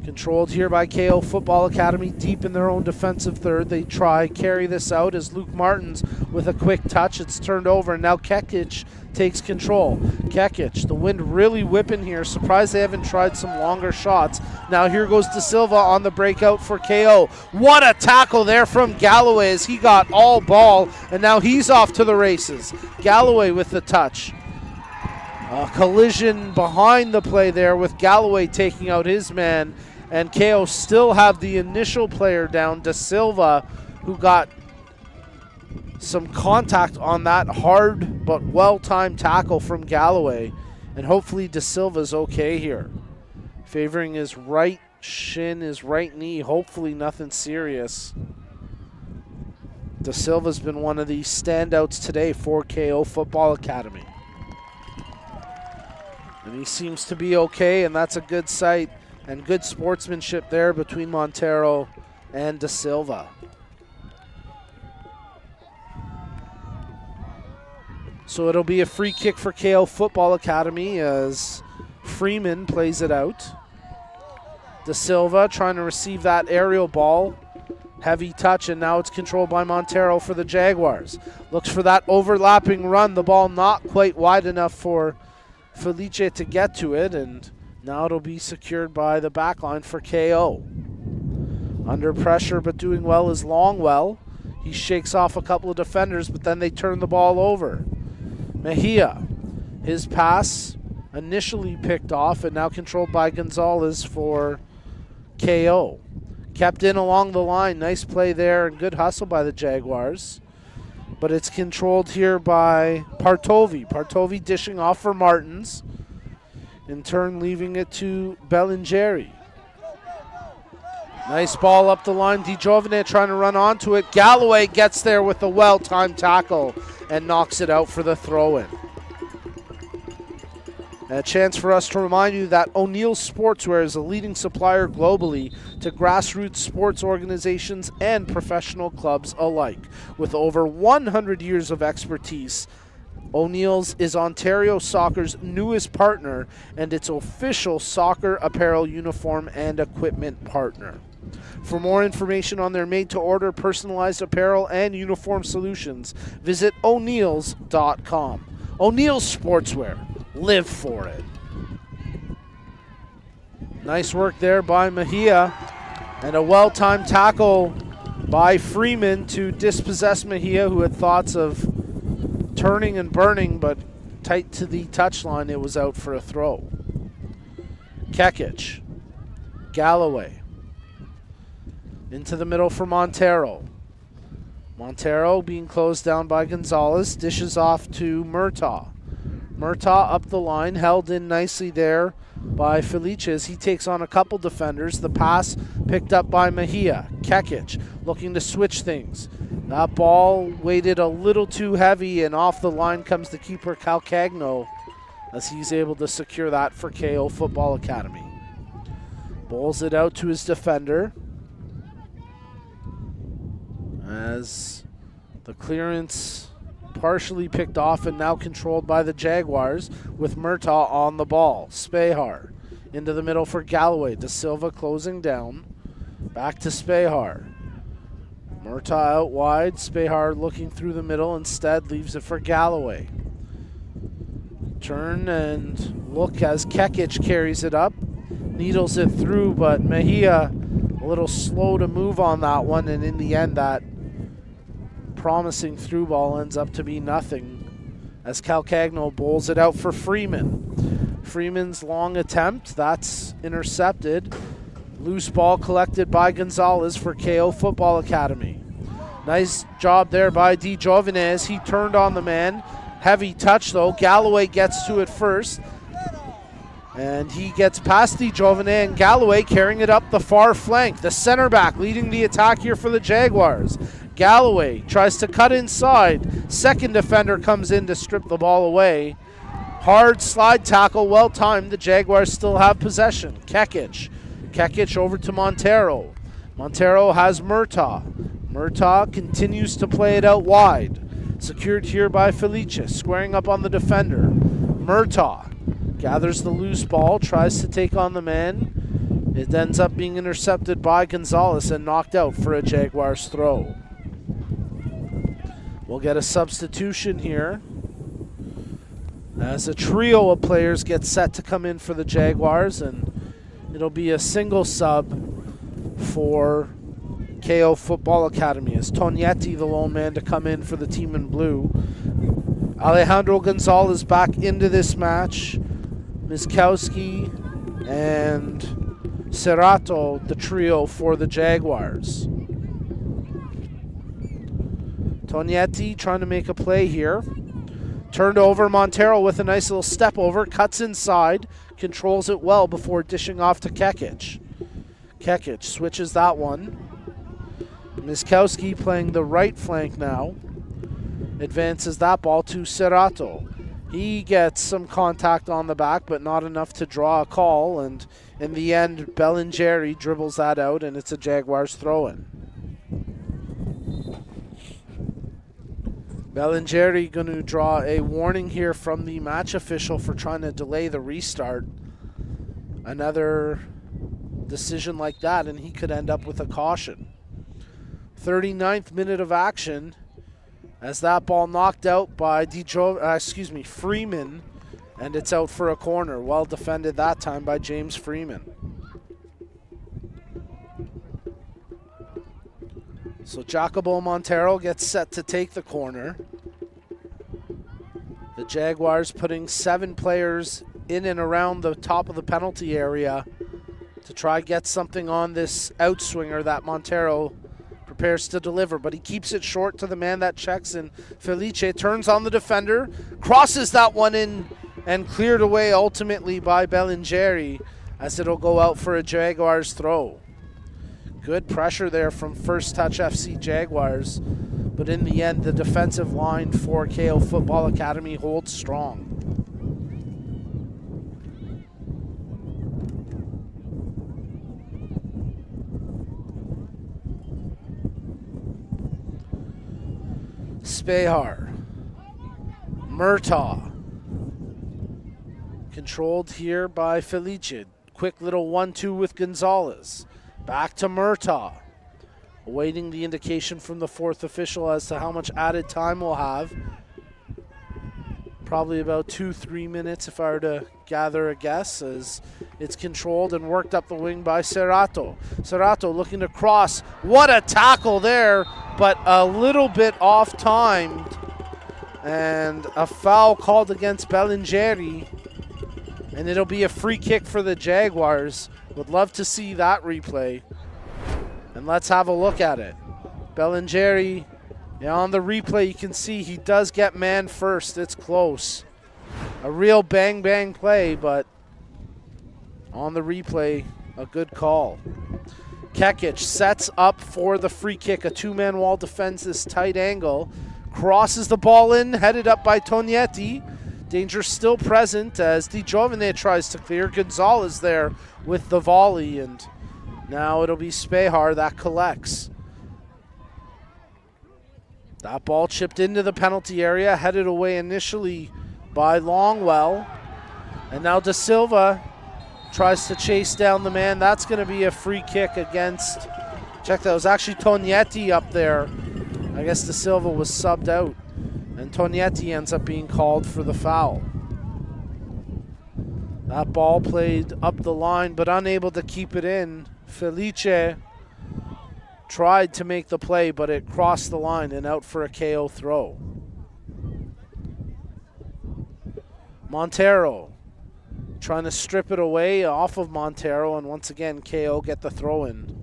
Controlled here by KO Football Academy, deep in their own defensive third. They carry this out as Luke Martins with a quick touch. It's turned over, and now Kekic takes control. Kekic, the wind really whipping here. Surprised they haven't tried some longer shots. Now here goes Da Silva on the breakout for KO. What a tackle there from Galloway as he got all ball, and now he's off to the races. Galloway with the touch. A collision behind the play there with Galloway taking out his man, and KO still have the initial player down, Da Silva, who got some contact on that hard but well-timed tackle from Galloway, and hopefully Da Silva's okay here. Favoring his right shin, his right knee, hopefully nothing serious. Da Silva's been one of the standouts today for KO Football Academy. And he seems to be okay, and that's a good sight and good sportsmanship there between Montero and Da Silva. So it'll be a free kick for KO Football Academy as Freeman plays it out. Da Silva trying to receive that aerial ball. Heavy touch, and now it's controlled by Montero for the Jaguars. Looks for that overlapping run. The ball not quite wide enough for Felice to get to it, and now it'll be secured by the back line for KO. Under pressure but doing well is Longwell. He shakes off a couple of defenders, but then they turn the ball over. Mejia, his pass initially picked off and now controlled by Gonzalez for KO. Kept in along the line. Nice play there and good hustle by the Jaguars. But it's controlled here by Partovi. Partovi dishing off for Martins. In turn, leaving it to Bellingeri. Nice ball up the line. DiGiovane trying to run onto it. Galloway gets there with a well-timed tackle and knocks it out for the throw-in. A chance for us to remind you that O'Neill's Sportswear is a leading supplier globally to grassroots sports organizations and professional clubs alike. With over 100 years of expertise, O'Neill's is Ontario Soccer's newest partner and its official soccer apparel, uniform, and equipment partner. For more information on their made-to-order personalized apparel and uniform solutions, visit O'Neills.com. O'Neill's Sportswear. Live for it. Nice work there by Mejia. And a well-timed tackle by Freeman to dispossess Mejia, who had thoughts of turning and burning, but tight to the touchline, it was out for a throw. Kekic. Galloway. Into the middle for Montero. Montero being closed down by Gonzalez. Dishes off to Murtaugh. Murtaugh up the line, held in nicely there by Felices. He takes on a couple defenders. The pass picked up by Mejia. Kekic looking to switch things. That ball weighted a little too heavy, and off the line comes the keeper, Calcagno, as he's able to secure that for KO Football Academy. Bowls it out to his defender. As the clearance partially picked off and now controlled by the Jaguars with Murtaugh on the ball. Spehar into the middle for Galloway. De Silva closing down. Back to Spehar. Murtaugh out wide. Spehar looking through the middle. Instead leaves it for Galloway. Turn and look as Kekic carries it up. Needles it through, but Mejia a little slow to move on that one, and in the end that promising through ball ends up to be nothing as Calcagno bowls it out for Freeman. Freeman's long attempt, that's intercepted. Loose ball collected by Gonzalez for KO Football Academy. Nice job there by DiGiovane as he turned on the man. Heavy touch though. Galloway gets to it first. And he gets past DiGiovane, and Galloway carrying it up the far flank. The center back leading the attack here for the Jaguars. Galloway tries to cut inside. Second defender comes in to strip the ball away. Hard slide tackle, well timed. The Jaguars still have possession. Kekic. Kekic over to Montero. Montero has Murtaugh. Murtaugh continues to play it out wide. Secured here by Felices, squaring up on the defender. Murtaugh gathers the loose ball, tries to take on the man. It ends up being intercepted by Gonzalez and knocked out for a Jaguars throw. We'll get a substitution here as a trio of players get set to come in for the Jaguars, and it'll be a single sub for KO Football Academy as Tognetti, the lone man, to come in for the team in blue. Alejandro Gonzalez back into this match. Miskowski and Serrato, the trio for the Jaguars. Tognetti trying to make a play here. Turned over, Montero with a nice little step over, cuts inside, controls it well before dishing off to Kekic. Kekic switches that one. Miskowski playing the right flank now. Advances that ball to Serrato. He gets some contact on the back, but not enough to draw a call, and in the end, Bellingeri dribbles that out, and it's a Jaguars throw-in. Bellingeri going to draw a warning here from the match official for trying to delay the restart. Another decision like that, and he could end up with a caution. 39th minute of action. As that ball knocked out by Freeman, and it's out for a corner. Well defended that time by James Freeman. So Jacobo Montero gets set to take the corner. The Jaguars putting 7 players in and around the top of the penalty area to try get something on this outswinger that Montero prepares to deliver, but he keeps it short to the man that checks in. Felice turns on the defender, crosses that one in, and cleared away ultimately by Bellingeri as it'll go out for a Jaguars throw. Good pressure there from First Touch FC Jaguars, but in the end, the defensive line for KO Football Academy holds strong. Spehar, Murtaugh, controlled here by Felice. Quick little 1-2 with Gonzalez. Back to Murtaugh, awaiting the indication from the fourth official as to how much added time we'll have. Probably about 2-3 minutes if I were to gather a guess, as it's controlled and worked up the wing by Serrato. Serrato looking to cross. What a tackle there, but a little bit off-timed. And a foul called against Bellingeri. And it'll be a free kick for the Jaguars. Would love to see that replay. And let's have a look at it. Bellingeri, on the replay you can see he does get man first. It's close. A real bang-bang play, but on the replay, a good call. Kekic sets up for the free kick. A two-man wall defends this tight angle. Crosses the ball in, headed up by Tognetti. Danger still present as Di Giovane tries to clear. Gonzalez there with the volley, and now it'll be Spehar that collects. That ball chipped into the penalty area, headed away initially by Longwell. And now Da Silva tries to chase down the man. That's going to be a free kick against, check that, was actually Tognetti up there. I guess Da Silva was subbed out, and Tognetti ends up being called for the foul. That ball played up the line, but unable to keep it in. Felice tried to make the play, but it crossed the line and out for a KO throw. Montero trying to strip it away off of Montero, and once again KO get the throw in.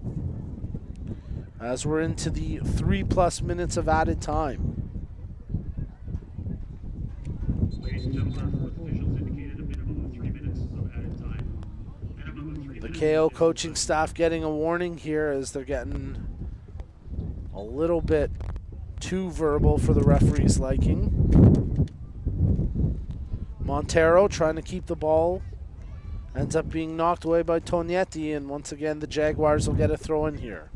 As we're into the 3+ minutes of added time. The KO coaching staff getting a warning here as they're getting a little bit too verbal for the referee's liking. Montero trying to keep the ball, ends up being knocked away by Tognetti, and once again the Jaguars will get a throw in here.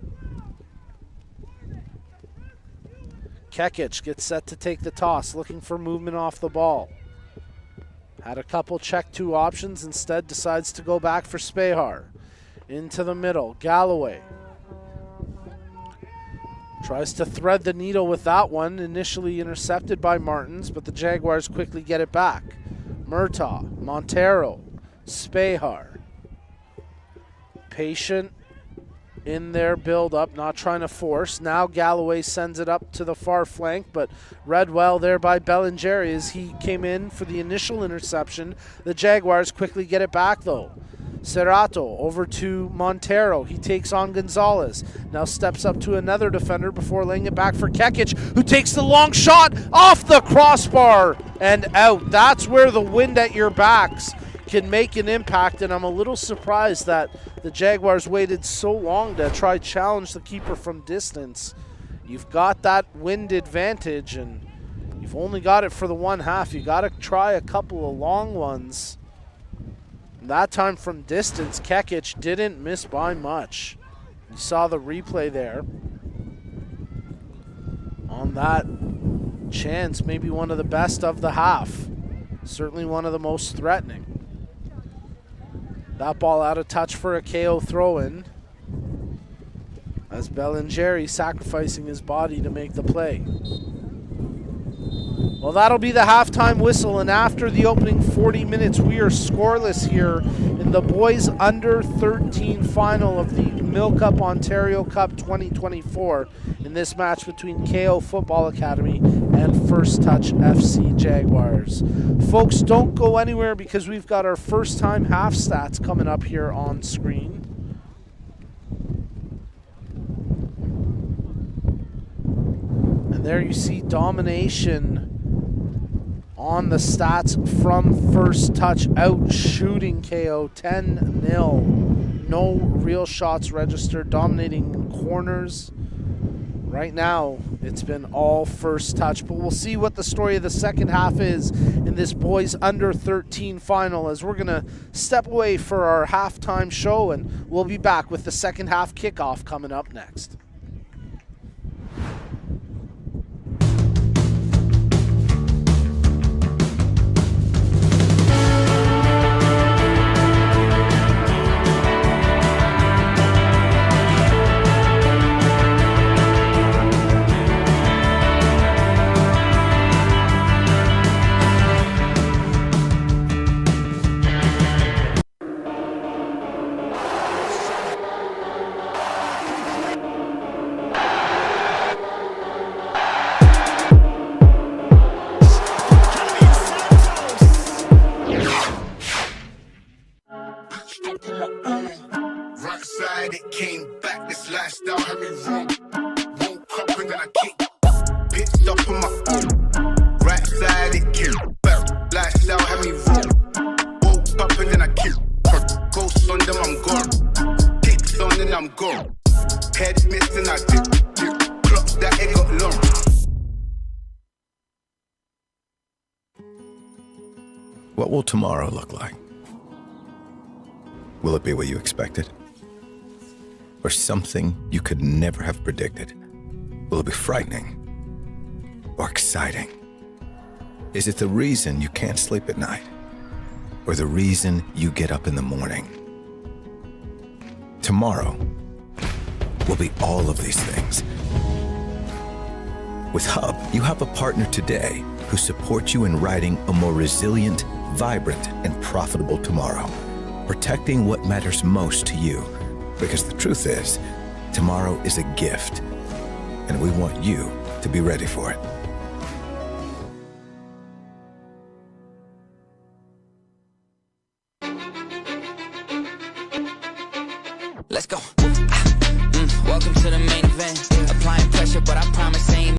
Kekic gets set to take the toss, looking for movement off the ball. Had a couple check two options, instead decides to go back for Spehar. Into the middle, Galloway. Tries to thread the needle with that one, initially intercepted by Martins, but the Jaguars quickly get it back. Murtaugh, Montero, Spehar. Patient in their build-up, not trying to force. Now Galloway sends it up to the far flank, but read well there by Bellingeri as he came in for the initial interception. The Jaguars quickly get it back though. Serrato over to Montero. He takes on Gonzalez. Now steps up to another defender before laying it back for Kekic, who takes the long shot off the crossbar and out. That's where the wind at your backs can make an impact, and I'm a little surprised that the Jaguars waited so long to try challenge the keeper from distance. You've got that wind advantage, and you've only got it for the one half. You got to try a couple of long ones. That time from distance, Kekic didn't miss by much. You saw the replay there. On that chance, maybe one of the best of the half. Certainly one of the most threatening. That ball out of touch for a KO throw-in, as Bellingeri sacrificing his body to make the play. Well, that'll be the halftime whistle, and after the opening 40 minutes, we are scoreless here in the boys under 13 final of the MilkUP Ontario Cup 2024 in this match between KO Football Academy and First Touch FC Jaguars. Folks, don't go anywhere because we've got our first time half stats coming up here on screen. There you see domination on the stats from first touch, out shooting KO 10-0. No real shots registered, dominating corners. Right now, it's been all first touch, but we'll see what the story of the second half is in this boys under 13 final, as we're going to step away for our halftime show, and we'll be back with the second half kickoff coming up next.
What will tomorrow look like? Will it be what you expected? Or something you could never have predicted? Will it be frightening? Or exciting? Is it the reason you can't sleep at night? Or the reason you get up in the morning? Tomorrow will be all of these things. With Hub, you have a partner today who supports you in writing a more resilient, vibrant, and profitable tomorrow, protecting what matters most to you. Because the truth is, tomorrow is a gift, and we want you to be ready for it.
Let's go. Welcome to the main event. Applying pressure, but I promise ain't.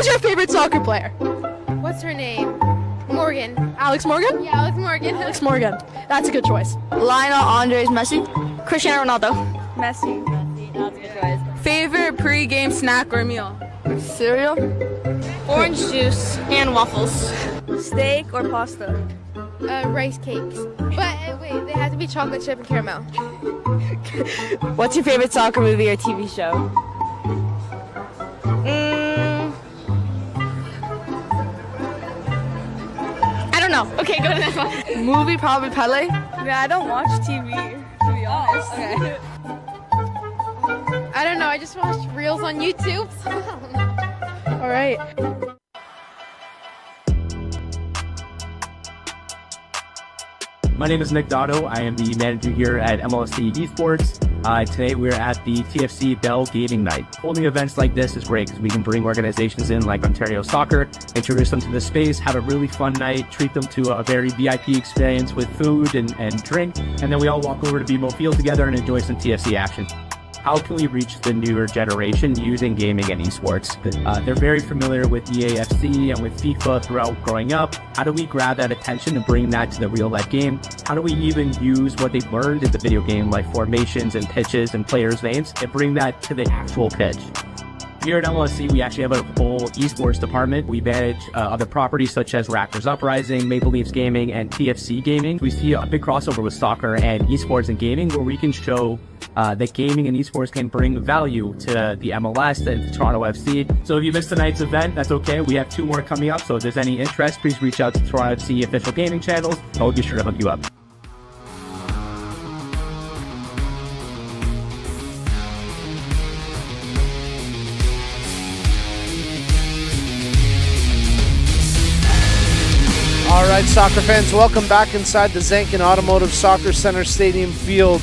Who's your favorite soccer player?
What's her name? Morgan.
Alex Morgan?
Yeah, Alex Morgan.
Alex Morgan. That's a good choice.
Lionel Andres Messi.
Cristiano Ronaldo.
Messi.
That's a good choice.
Favorite pre-game snack or meal?
Cereal.
Orange juice and waffles.
Steak or pasta?
Rice cakes. But wait, they have to be chocolate chip and caramel.
What's your favorite soccer movie or TV show?
I don't know. Okay, go to the next one.
Movie, probably Pele.
Yeah, I don't watch TV, to be honest.
Okay.
I don't know, I just watched reels on YouTube.
All right.
My name is Nick Dotto. I am the manager here at MLSC Esports. Today we're at the TFC Bell Gaming Night. Holding events like this is great because we can bring organizations in like Ontario Soccer, introduce them to the space, have a really fun night, treat them to a very VIP experience with food and drink, and then we all walk over to BMO Field together and enjoy some TFC action. How can we reach the newer generation using gaming and esports? They're very familiar with EAFC and with FIFA throughout growing up. How do we grab that attention and bring that to the real life game? How do we even use what they've learned in the video game, like formations and pitches and players' names, and bring that to the actual pitch? Here at MLSC, we actually have a whole esports department. We manage other properties such as Raptors Uprising, Maple Leafs Gaming, and TFC Gaming. We see a big crossover with soccer and esports and gaming, where we can show that gaming and esports can bring value to the MLS and to Toronto FC. So if you missed tonight's event, that's okay. We have 2 more coming up. So if there's any interest, please reach out to Toronto FC official gaming channels, and we'll be sure to hook you up.
All right, soccer fans, welcome back inside the Zankin Automotive Soccer Center Stadium Field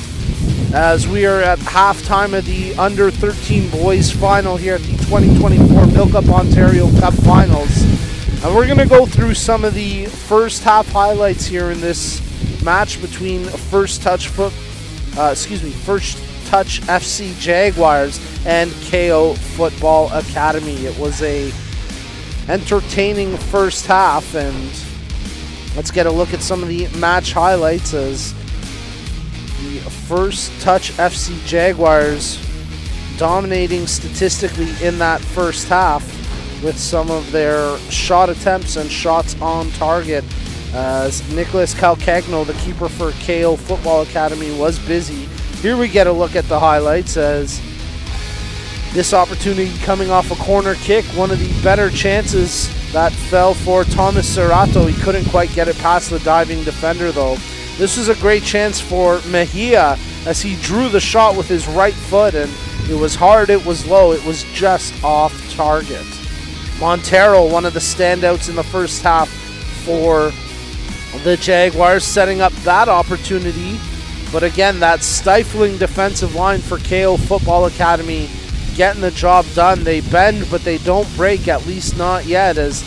as we are at halftime of the Under-13 Boys Final here at the 2024 MilkUP Ontario Cup Finals. And we're going to go through some of the first half highlights here in this match between First Touch FC Jaguars and KO Football Academy. It was a entertaining first half, and let's get a look at some of the match highlights as the First Touch FC Jaguars dominating statistically in that first half with some of their shot attempts and shots on target, as Nicholas Calcagno, the keeper for KO Football Academy, was busy. Here we get a look at the highlights as this opportunity coming off a corner kick, one of the better chances that fell for Thomas Serrato. He couldn't quite get it past the diving defender though. This was a great chance for Mejia as he drew the shot with his right foot, and it was hard, it was low, it was just off target. Montero, one of the standouts in the first half for the Jaguars, setting up that opportunity. But again, that stifling defensive line for KO Football Academy getting the job done. They bend, but they don't break, at least not yet, as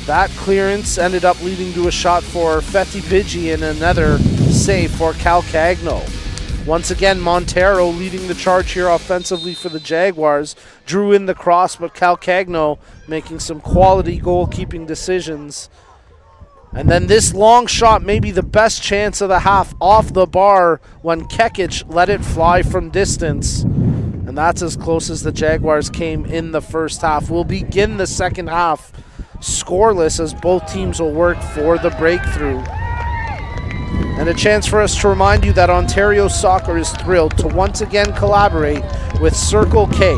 that clearance ended up leading to a shot for Feti Pidgey and another save for Calcagno. Once again, Montero leading the charge here offensively for the Jaguars. Drew in the cross, but Calcagno making some quality goalkeeping decisions. And then this long shot, maybe the best chance of the half, off the bar when Kekic let it fly from distance. And that's as close as the Jaguars came in the first half. We'll begin the second half scoreless as both teams will work for the breakthrough. And a chance for us to remind you that Ontario Soccer is thrilled to once again collaborate with Circle K,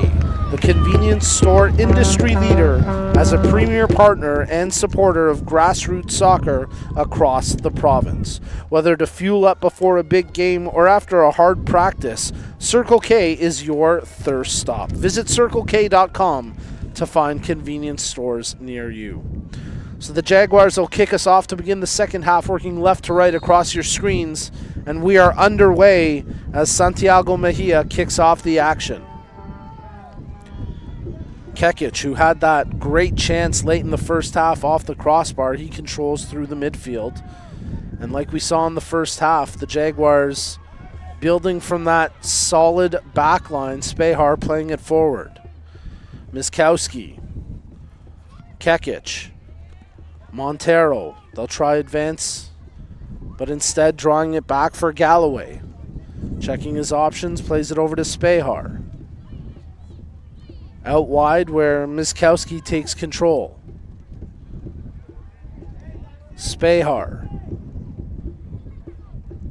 the convenience store industry leader, as a premier partner and supporter of grassroots soccer across the province. Whether to fuel up before a big game or after a hard practice, Circle K is your thirst stop. Visit CircleK.com to find convenience stores near you. So the Jaguars will kick us off to begin the second half, working left to right across your screens, and we are underway as Santiago Mejia kicks off the action. Kekic, who had that great chance late in the first half off the crossbar, he controls through the midfield. And like we saw in the first half, the Jaguars building from that solid back line, Spehar playing it forward. Miskowski Kekic. Montero. They'll try advance, but instead drawing it back for Galloway. Checking his options, plays it over to Spehar. Out wide where Miskowski takes control. Spehar.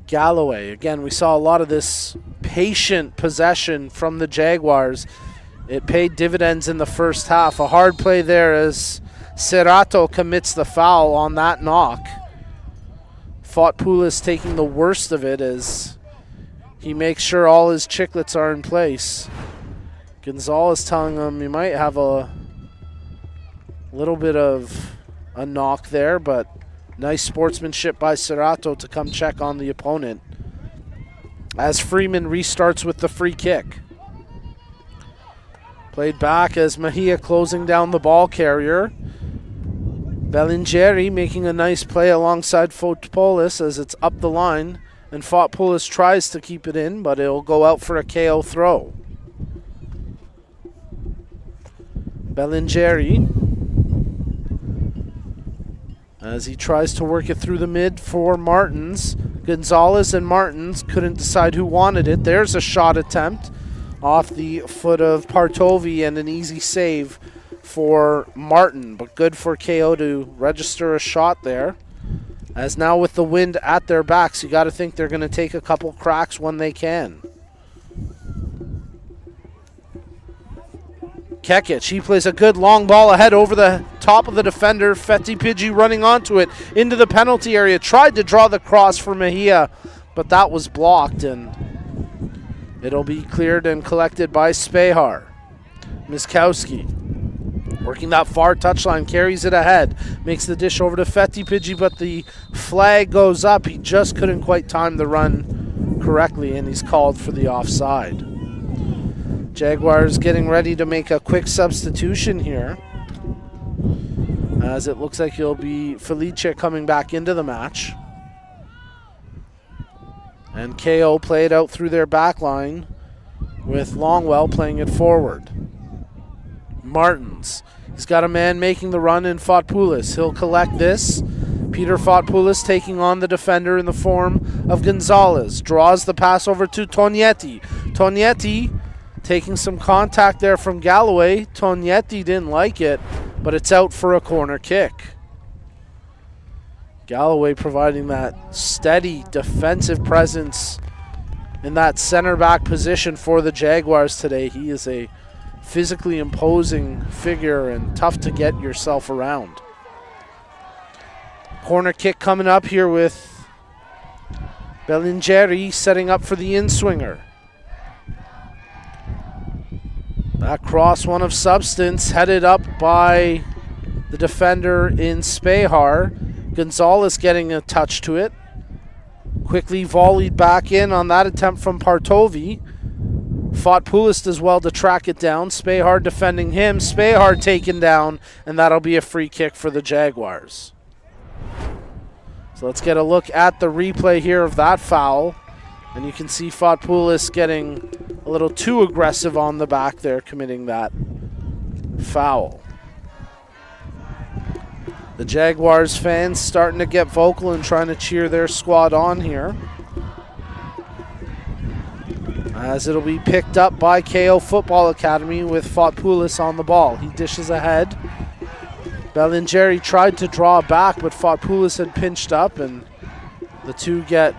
Galloway. Again, we saw a lot of this patient possession from the Jaguars. It paid dividends in the first half. A hard play there as Serrato commits the foul on that knock. Fotopoulos taking the worst of it as he makes sure all his chiclets are in place. Gonzalez telling him you might have a little bit of a knock there, but nice sportsmanship by Serrato to come check on the opponent. As Freeman restarts with the free kick. Played back as Mejia closing down the ball carrier. Bellingeri making a nice play alongside Fotopoulos as it's up the line. And Fotopoulos tries to keep it in, but it'll go out for a KO throw. Bellingeri as he tries to work it through the mid for Martins. Gonzalez and Martins couldn't decide who wanted it. There's a shot attempt off the foot of Partovi and an easy save for Martin, but good for KO to register a shot there. As now with the wind at their backs, you got to think they're going to take a couple cracks when they can. Kekic, he plays a good long ball ahead over the top of the defender. Feti Pidgey running onto it into the penalty area. Tried to draw the cross for Mejia, but that was blocked, and it'll be cleared and collected by Spehar. Miskowski working that far touchline, carries it ahead, makes the dish over to Feti Pidgey, but the flag goes up. He just couldn't quite time the run correctly, and he's called for the offside. Jaguars getting ready to make a quick substitution here, as it looks like it'll be Felice coming back into the match. And KO played out through their back line with Longwell playing it forward. Martins, he's got a man making the run in Fotopoulos. He'll collect this. Peter Fotopoulos taking on the defender in the form of Gonzalez. Draws the pass over to Tognetti. Tognetti taking some contact there from Galloway. Tognetti didn't like it, but it's out for a corner kick. Galloway providing that steady defensive presence in that center back position for the Jaguars today. He is a physically imposing figure and tough to get yourself around. Corner kick coming up here with Bellingeri setting up for the in-swinger. That cross, one of substance, headed up by the defender in Spehar. Gonzalez getting a touch to it. Quickly volleyed back in on that attempt from Partovi. Fotopoulos does well to track it down. Spehar defending him. Spehar taken down, and that'll be a free kick for the Jaguars. So let's get a look at the replay here of that foul. And you can see Fotopoulos getting a little too aggressive on the back there, committing that foul. The Jaguars fans starting to get vocal and trying to cheer their squad on here, as it'll be picked up by KO Football Academy with Fotopoulos on the ball. He dishes ahead. Bellingeri tried to draw back, but Fotopoulos had pinched up, and the two get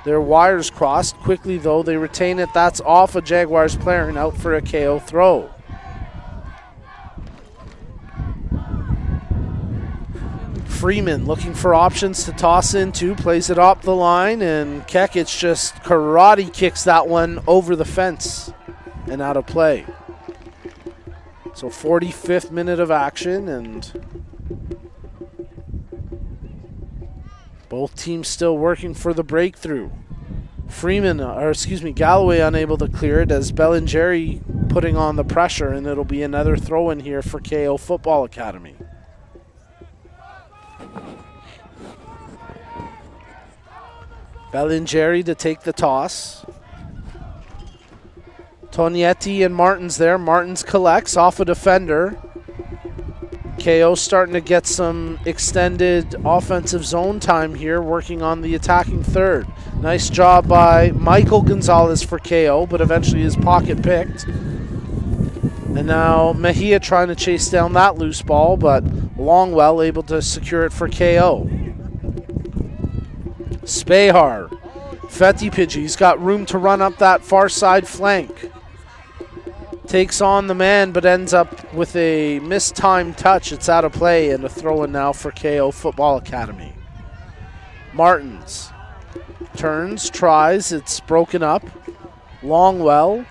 their wires crossed. Quickly, though, they retain it. That's off a Jaguars player and out for a KO throw. Freeman looking for options to toss into, plays it up the line, and Kekic just karate kicks that one over the fence and out of play. So 45th minute of action, and both teams still working for the breakthrough. Galloway unable to clear it as Bellingeri putting on the pressure, and it'll be another throw in here for KO Football Academy. Bellingeri to take the toss. Tognetti and Martins there. Martins collects off a defender. KO starting to get some extended offensive zone time here, working on the attacking third. Nice job by Michael Gonzalez for KO, but eventually his pocket picked. And now Mejia trying to chase down that loose ball, but Longwell able to secure it for KO. Spehar, Fetty Pidgey, he's got room to run up that far side flank. Takes on the man, but ends up with a mistimed touch. It's out of play, and a throw-in now for KO Football Academy. Martins turns, tries, it's broken up. Longwell,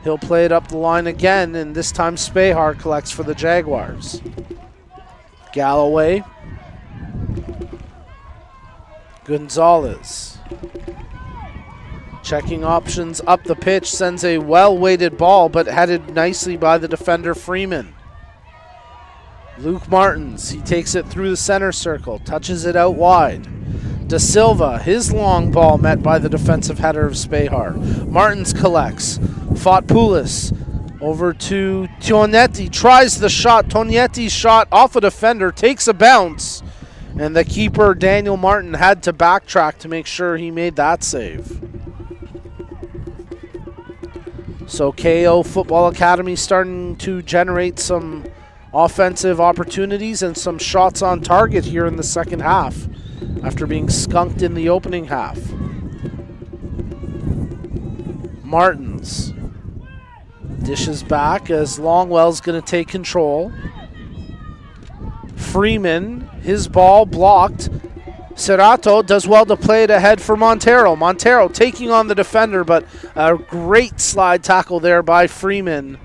he'll play it up the line again, and this time Spehar collects for the Jaguars. Galloway. Gonzalez. Checking options up the pitch, sends a well-weighted ball, but headed nicely by the defender Freeman. Luke Martins, he takes it through the center circle, touches it out wide. Da Silva, his long ball met by the defensive header of Spehar. Martins collects. Fotpoulis over to Tonetti, tries the shot. Tonetti's shot off a defender, takes a bounce, and the keeper, Daniel Martin, had to backtrack to make sure he made that save. So KO Football Academy starting to generate some offensive opportunities and some shots on target here in the second half after being skunked in the opening half. Martins dishes back as Longwell's going to take control. Freeman, his ball blocked. Serrato does well to play it ahead for Montero. Montero taking on the defender, but a great slide tackle there by Freeman.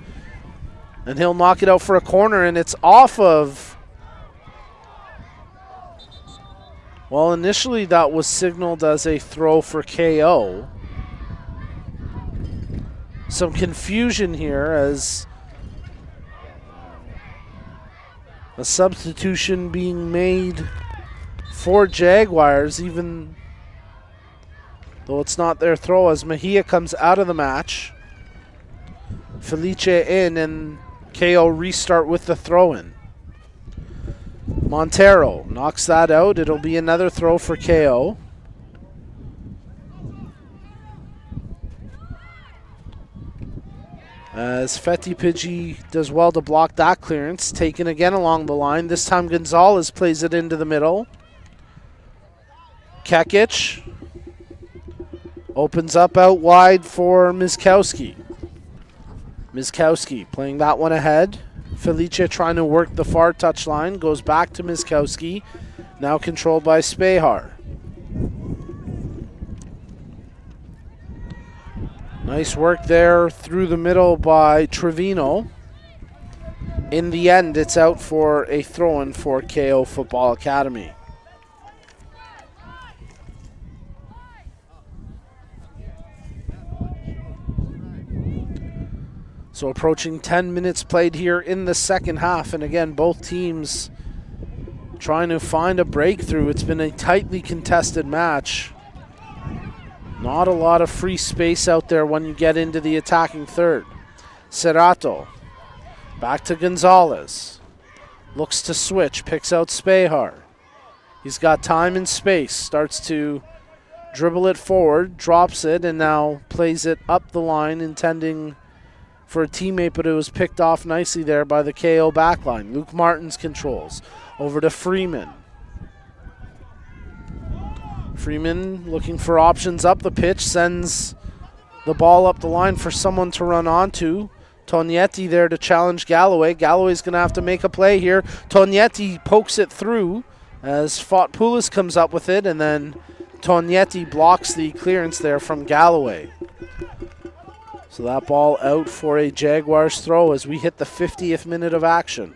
And he'll knock it out for a corner, and it's off of... Well, initially that was signaled as a throw for KO. Some confusion here as a substitution being made for Jaguars, even though it's not their throw, as Mejia comes out of the match. Felice in, and KO restart with the throw-in. Montero knocks that out. It'll be another throw for KO. As Fetty Pidgey does well to block that clearance. Taken again along the line. This time Gonzalez plays it into the middle. Kekic opens up out wide for Miskowski. Miskowski playing that one ahead. Felice trying to work the far touchline. Goes back to Miskowski. Now controlled by Spehar. Nice work there through the middle by Trevino. In the end, it's out for a throw-in for KO Football Academy. So approaching 10 minutes played here in the second half. And again, both teams trying to find a breakthrough. It's been a tightly contested match. Not a lot of free space out there when you get into the attacking third. Serrato. Back to Gonzalez. Looks to switch. Picks out Spehar. He's got time and space. Starts to dribble it forward. Drops it and now plays it up the line, intending for a teammate, but it was picked off nicely there by the KO backline. Luke Martins controls. Over to Freeman. Freeman looking for options up the pitch, sends the ball up the line for someone to run onto. Tonetti there to challenge Galloway. Galloway's going to have to make a play here. Tonetti pokes it through as Fotpoulis comes up with it, and then Tonetti blocks the clearance there from Galloway. So that ball out for a Jaguars throw as we hit the 50th minute of action.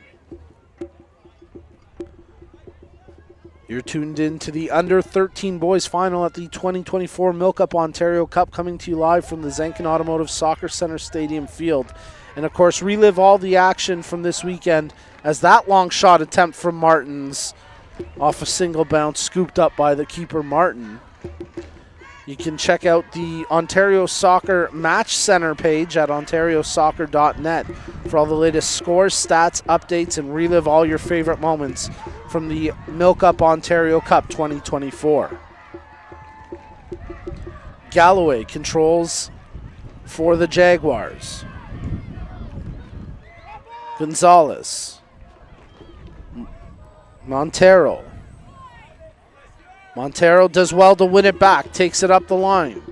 You're tuned in to the Under-13 Boys Final at the 2024 MilkUP Ontario Cup, coming to you live from the Zenkin Automotive Soccer Center Stadium Field. And, of course, relive all the action from this weekend as that long shot attempt from Martins off a single bounce scooped up by the keeper Martin. You can check out the Ontario Soccer Match Center page at ontariosoccer.net for all the latest scores, stats, updates, and relive all your favorite moments from the MilkUP Ontario Cup 2024. Galloway controls for the Jaguars. Gonzalez. Montero does well to win it back, takes it up the line.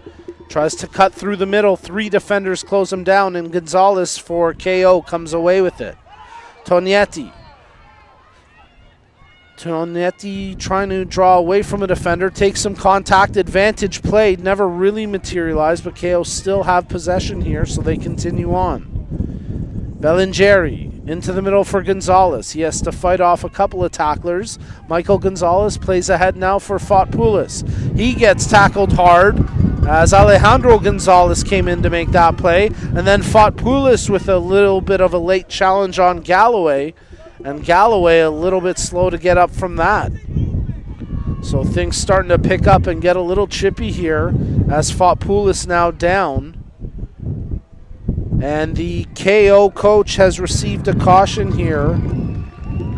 Tries to cut through the middle, 3 defenders close him down, and Gonzalez for KO comes away with it. Tonietti trying to draw away from a defender, takes some contact, advantage played, never really materialized, but KO still have possession here, so they continue on. Bellingeri into the middle for Gonzalez. He has to fight off a couple of tacklers. Michael Gonzalez plays ahead now for Fotopoulos. He gets tackled hard as Alejandro Gonzalez came in to make that play. And then Fotopoulos with a little bit of a late challenge on Galloway. And Galloway a little bit slow to get up from that. So things starting to pick up and get a little chippy here as Fotopoulos now down. And the KO coach has received a caution here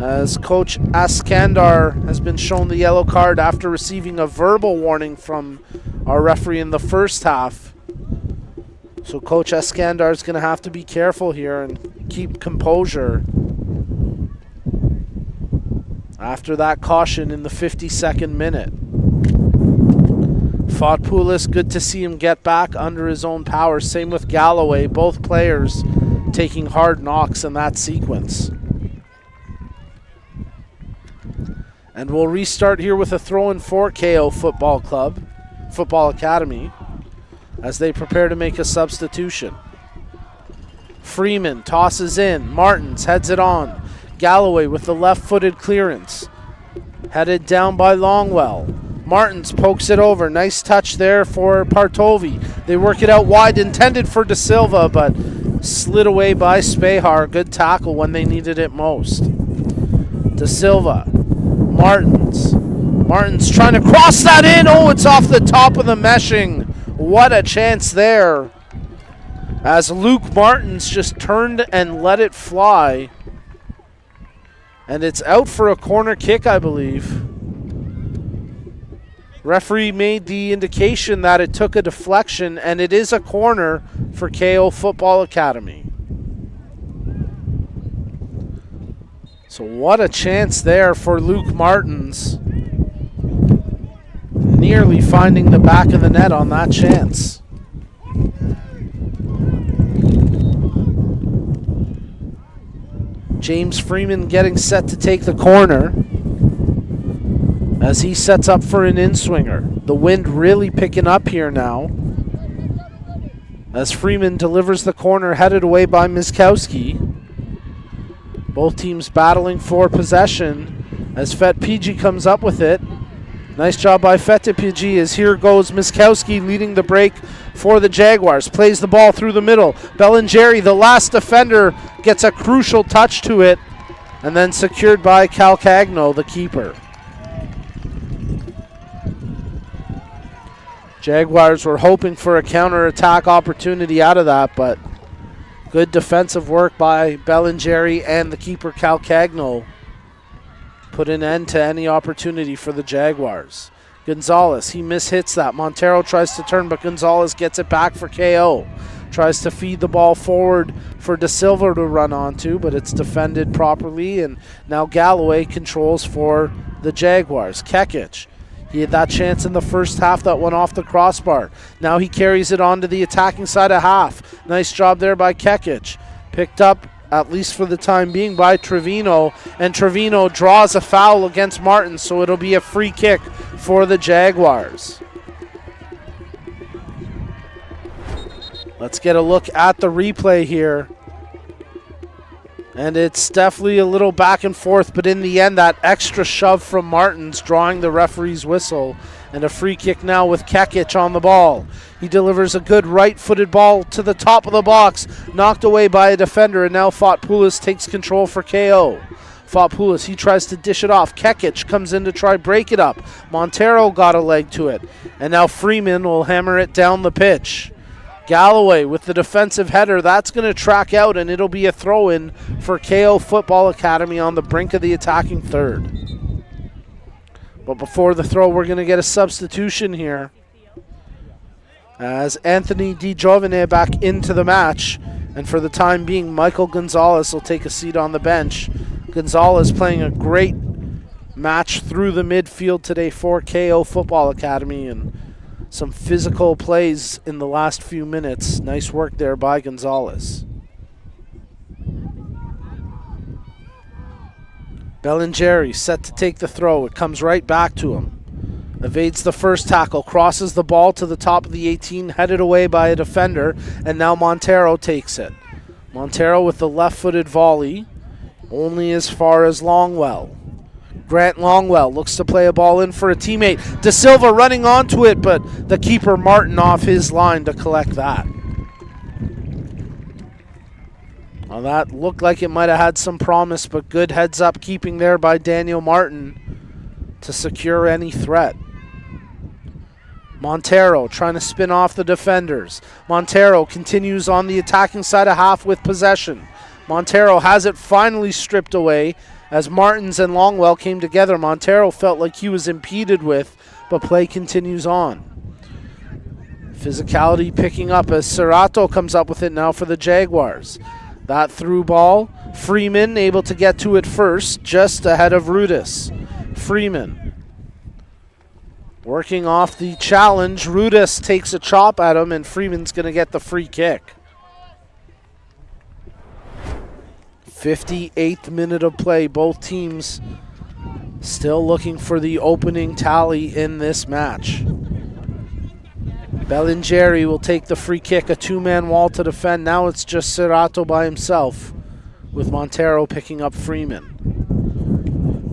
as Coach Askandar has been shown the yellow card after receiving a verbal warning from our referee in the first half. So Coach Askandar is going to have to be careful here and keep composure after that caution in the 52nd minute. Fotopoulos, good to see him get back under his own power. Same with Galloway, both players taking hard knocks in that sequence. And we'll restart here with a throw-in for KO Football Academy, as they prepare to make a substitution. Freeman tosses in, Martins heads it on. Galloway with the left-footed clearance. Headed down by Longwell. Martins pokes it over. Nice touch there for Partovi. They work it out wide, intended for De Silva, but slid away by Spehar. Good tackle when they needed it most. De Silva. Martins trying to cross that in. Oh, it's off the top of the meshing. What a chance there. As Luke Martins just turned and let it fly. And it's out for a corner kick, I believe. Referee made the indication that it took a deflection, and it is a corner for KO Football Academy. So what a chance there for Luke Martins. Nearly finding the back of the net on that chance. James Freeman getting set to take the corner as he sets up for an in-swinger. The wind really picking up here now as Freeman delivers the corner, headed away by Miskowski. Both teams battling for possession as Fetpigi comes up with it. Nice job by Fetpigi as here goes Miskowski leading the break for the Jaguars. Plays the ball through the middle. Bellingeri, the last defender, gets a crucial touch to it and then secured by Calcagno, the keeper. Jaguars were hoping for a counter-attack opportunity out of that, but good defensive work by Bellingeri and the keeper Calcagno put an end to any opportunity for the Jaguars. Gonzalez, he mishits that. Montero tries to turn, but Gonzalez gets it back for KO. Tries to feed the ball forward for De Silva to run onto, but it's defended properly, and now Galloway controls for the Jaguars. Kekic, he had that chance in the first half that went off the crossbar. Now he carries it on to the attacking side of half. Nice job there by Kekic. Picked up, at least for the time being, by Trevino, and Trevino draws a foul against Martin, so it'll be a free kick for the Jaguars. Let's get a look at the replay here. And it's definitely a little back and forth, but in the end, that extra shove from Martins drawing the referee's whistle. And a free kick now with Kekic on the ball. He delivers a good right-footed ball to the top of the box, knocked away by a defender, and now Fotopoulos takes control for KO. Fopoulis, he tries to dish it off. Kekic comes in to try break it up. Montero got a leg to it. And now Freeman will hammer it down the pitch. Galloway with the defensive header. That's going to track out, and it'll be a throw-in for KO Football Academy on the brink of the attacking third. But before the throw, we're going to get a substitution here, as Anthony DiGiovane back into the match. And for the time being, Michael Gonzalez will take a seat on the bench. Gonzalez playing a great match through the midfield today for KO Football Academy, and some physical plays in the last few minutes. Nice work there by Gonzalez. Bellingeri set to take the throw. It comes right back to him. Evades the first tackle, crosses the ball to the top of the 18, headed away by a defender, and now Montero takes it. Montero with the left-footed volley, only as far as Longwell. Grant Longwell looks to play a ball in for a teammate. De Silva running onto it, but the keeper Martin off his line to collect that. Well, that looked like it might have had some promise, but good heads-up keeping there by Daniel Martin to secure any threat. Montero trying to spin off the defenders. Montero continues on the attacking side of half with possession. Montero has it finally stripped away as Martins and Longwell came together. Montero felt like he was impeded with, but play continues on. Physicality picking up as Serrato comes up with it now for the Jaguars. That through ball, Freeman able to get to it first, just ahead of Rudis. Freeman working off the challenge. Rudis takes a chop at him, and Freeman's going to get the free kick. 58th minute of play. Both teams still looking for the opening tally in this match. Bellingeri will take the free kick, a two-man wall to defend. Now it's just Serrato by himself, with Montero picking up Freeman.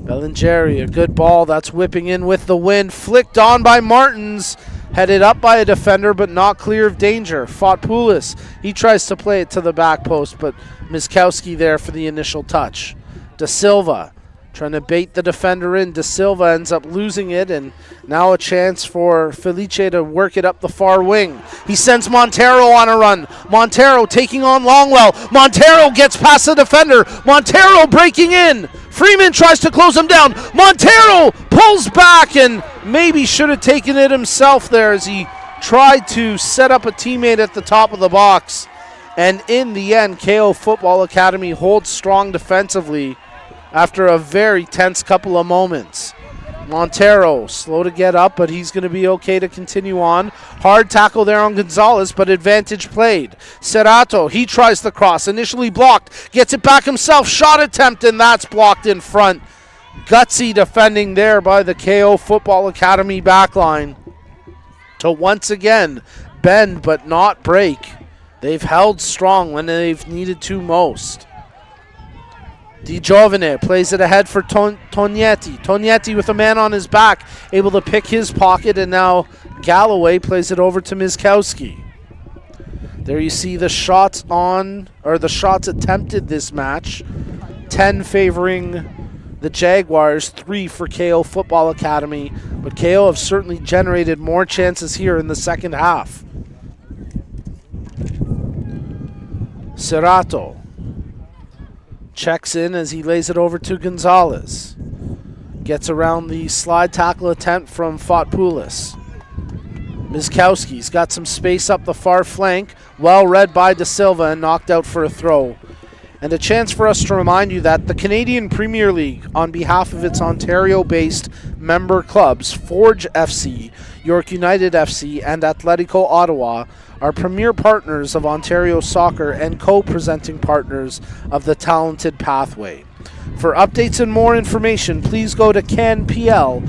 Bellingeri, a good ball that's whipping in with the wind, flicked on by Martins, headed up by a defender but not clear of danger. Fotopoulos, he tries to play it to the back post, but Miskowski there for the initial touch. De Silva trying to bait the defender in. De Silva ends up losing it, and now a chance for Felice to work it up the far wing. He sends Montero on a run. Montero taking on Longwell. Montero gets past the defender. Montero breaking in. Freeman tries to close him down. Montero pulls back and maybe should have taken it himself there as he tried to set up a teammate at the top of the box. And in the end, KO Football Academy holds strong defensively after a very tense couple of moments. Montero slow to get up, but he's going to be okay to continue on. Hard tackle there on Gonzalez, but advantage played. Serrato, he tries the cross, initially blocked, gets it back himself, shot attempt, and that's blocked in front. Gutsy defending there by the KO Football Academy backline to once again bend but not break. They've held strong when they've needed to most. DiGiovane plays it ahead for Tognetti. Tognetti with a man on his back, able to pick his pocket, and now Galloway plays it over to Miskowski. There you see the shots on, or the shots attempted this match. 10 favoring the Jaguars, 3 for KO Football Academy, but KO have certainly generated more chances here in the second half. Serrato checks in as he lays it over to Gonzalez. Gets around the slide tackle attempt from Fotopoulos. Miskowski's got some space up the far flank. Well read by De Silva and knocked out for a throw. And a chance for us to remind you that the Canadian Premier League, on behalf of its Ontario-based member clubs, Forge FC, York United FC, and Atletico Ottawa, are premier partners of Ontario Soccer and co-presenting partners of the Talented Pathway. For updates and more information, please go to canpl.ca.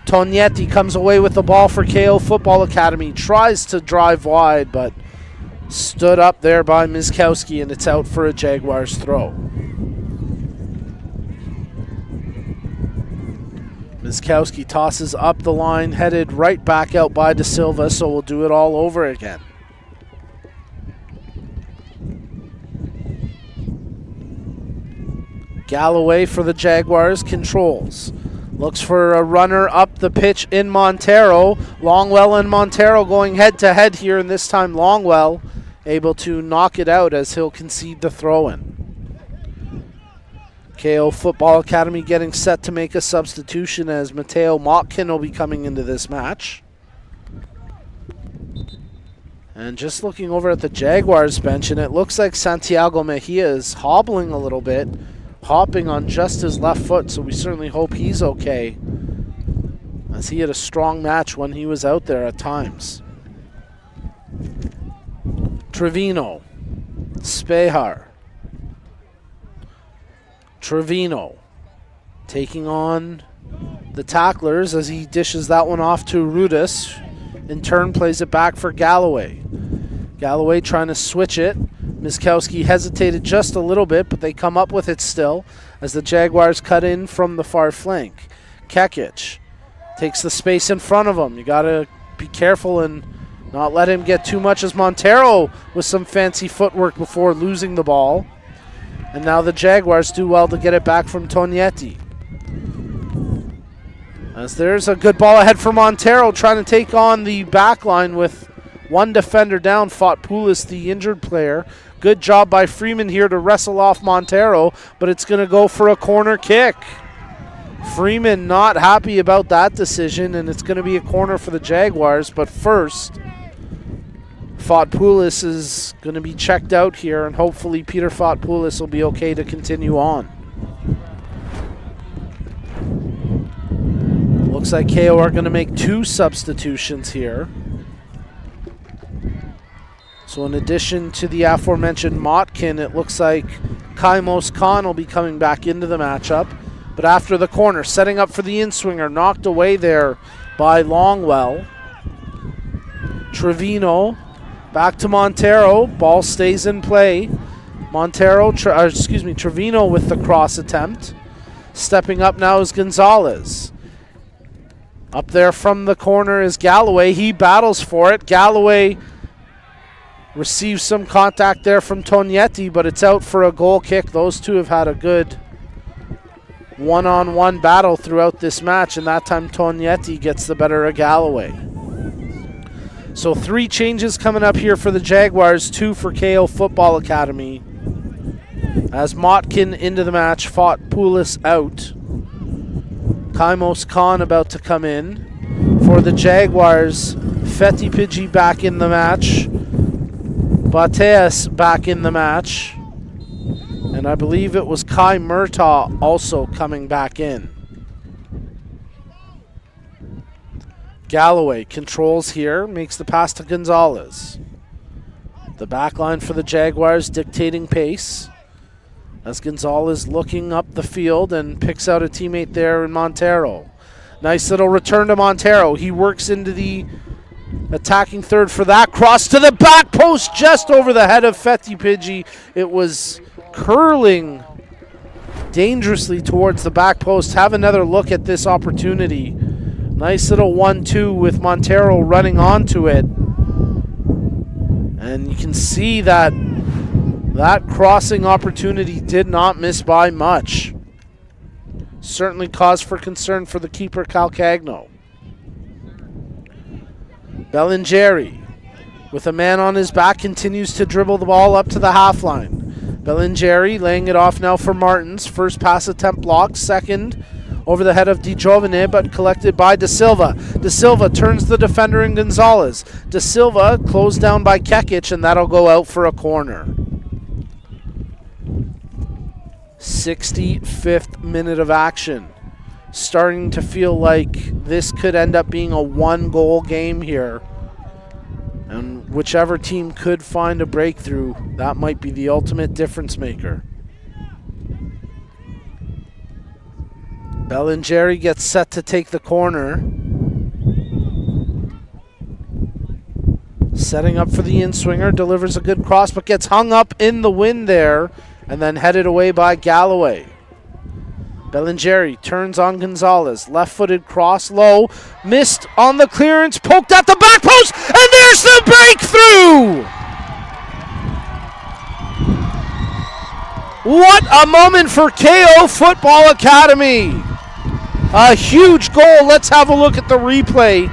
Tognetti comes away with the ball for KO Football Academy, tries to drive wide, but stood up there by Miskowski, and it's out for a Jaguars throw. Miskowski tosses up the line, headed right back out by De Silva, so we'll do it all over again. Galloway for the Jaguars controls. Looks for a runner up the pitch in Montero. Longwell and Montero going head-to-head here, and this time Longwell able to knock it out as he'll concede the throw-in. KO Football Academy getting set to make a substitution as Mateo Motkin will be coming into this match. And just looking over at the Jaguars bench, and it looks like Santiago Mejia is hobbling a little bit, hopping on just his left foot, so we certainly hope he's okay, as he had a strong match when he was out there at times. Trevino, Spehar, Trevino taking on the tacklers as he dishes that one off to Rudis. In turn, plays it back for Galloway. Galloway trying to switch it. Miskowski hesitated just a little bit, but they come up with it still as the Jaguars cut in from the far flank. Kekic takes the space in front of him. You got to be careful and not let him get too much as Montero with some fancy footwork before losing the ball. And now the Jaguars do well to get it back from Tognetti. As there's a good ball ahead for Montero, trying to take on the back line with one defender down. Fought Poulis, the injured player. Good job by Freeman here to wrestle off Montero, but it's going to go for a corner kick. Freeman not happy about that decision, and it's going to be a corner for the Jaguars. But first, Fought Poulis is going to be checked out here, and hopefully Peter Fought Poulis will be okay to continue on. Looks like KO are going to make two substitutions here. So in addition to the aforementioned Motkin, it looks like Kaimos Khan will be coming back into the matchup. But after the corner, setting up for the in-swinger, knocked away there by Longwell. Trevino back to Montero. Ball stays in play. Trevino with the cross attempt. Stepping up now is Gonzalez. Up there from the corner is Galloway. He battles for it. Galloway receives some contact there from Tognetti, but it's out for a goal kick. Those two have had a good one-on-one battle throughout this match, and that time Tognetti gets the better of Galloway. So 3 changes coming up here for the Jaguars, 2 for KO Football Academy. As Motkin into the match, Fought Poulis out. Kaimos Khan about to come in. For the Jaguars, Feti Pidgey back in the match. Bateas back in the match. And I believe it was Kai Murtaugh also coming back in. Galloway controls here, makes the pass to Gonzalez. The back line for the Jaguars dictating pace. As Gonzalez looking up the field and picks out a teammate there in Montero. Nice little return to Montero. He works into the attacking third for that. Cross to the back post just over the head of Feti Pidgey. It was curling dangerously towards the back post. Have another look at this opportunity. Nice little 1-2 with Montero running onto it. And you can see that crossing opportunity did not miss by much. Certainly cause for concern for the keeper, Calcagno. Bellingeri, with a man on his back, continues to dribble the ball up to the half line. Bellingeri laying it off now for Martins. First pass attempt blocked. Second over the head of Di Giovane, but collected by Da Silva. Da Silva turns the defender in Gonzalez. Da Silva closed down by Kekic, and that'll go out for a corner. 65th minute of action. Starting to feel like this could end up being a 1-goal game here. And whichever team could find a breakthrough, that might be the ultimate difference maker. Bellingeri gets set to take the corner. Setting up for the in-swinger, delivers a good cross, but gets hung up in the wind there, and then headed away by Galloway. Bellingeri turns on Gonzalez. Left-footed cross low. Missed on the clearance. Poked at the back post. And there's the breakthrough! What a moment for KO Football Academy. A huge goal. Let's have a look at the replay.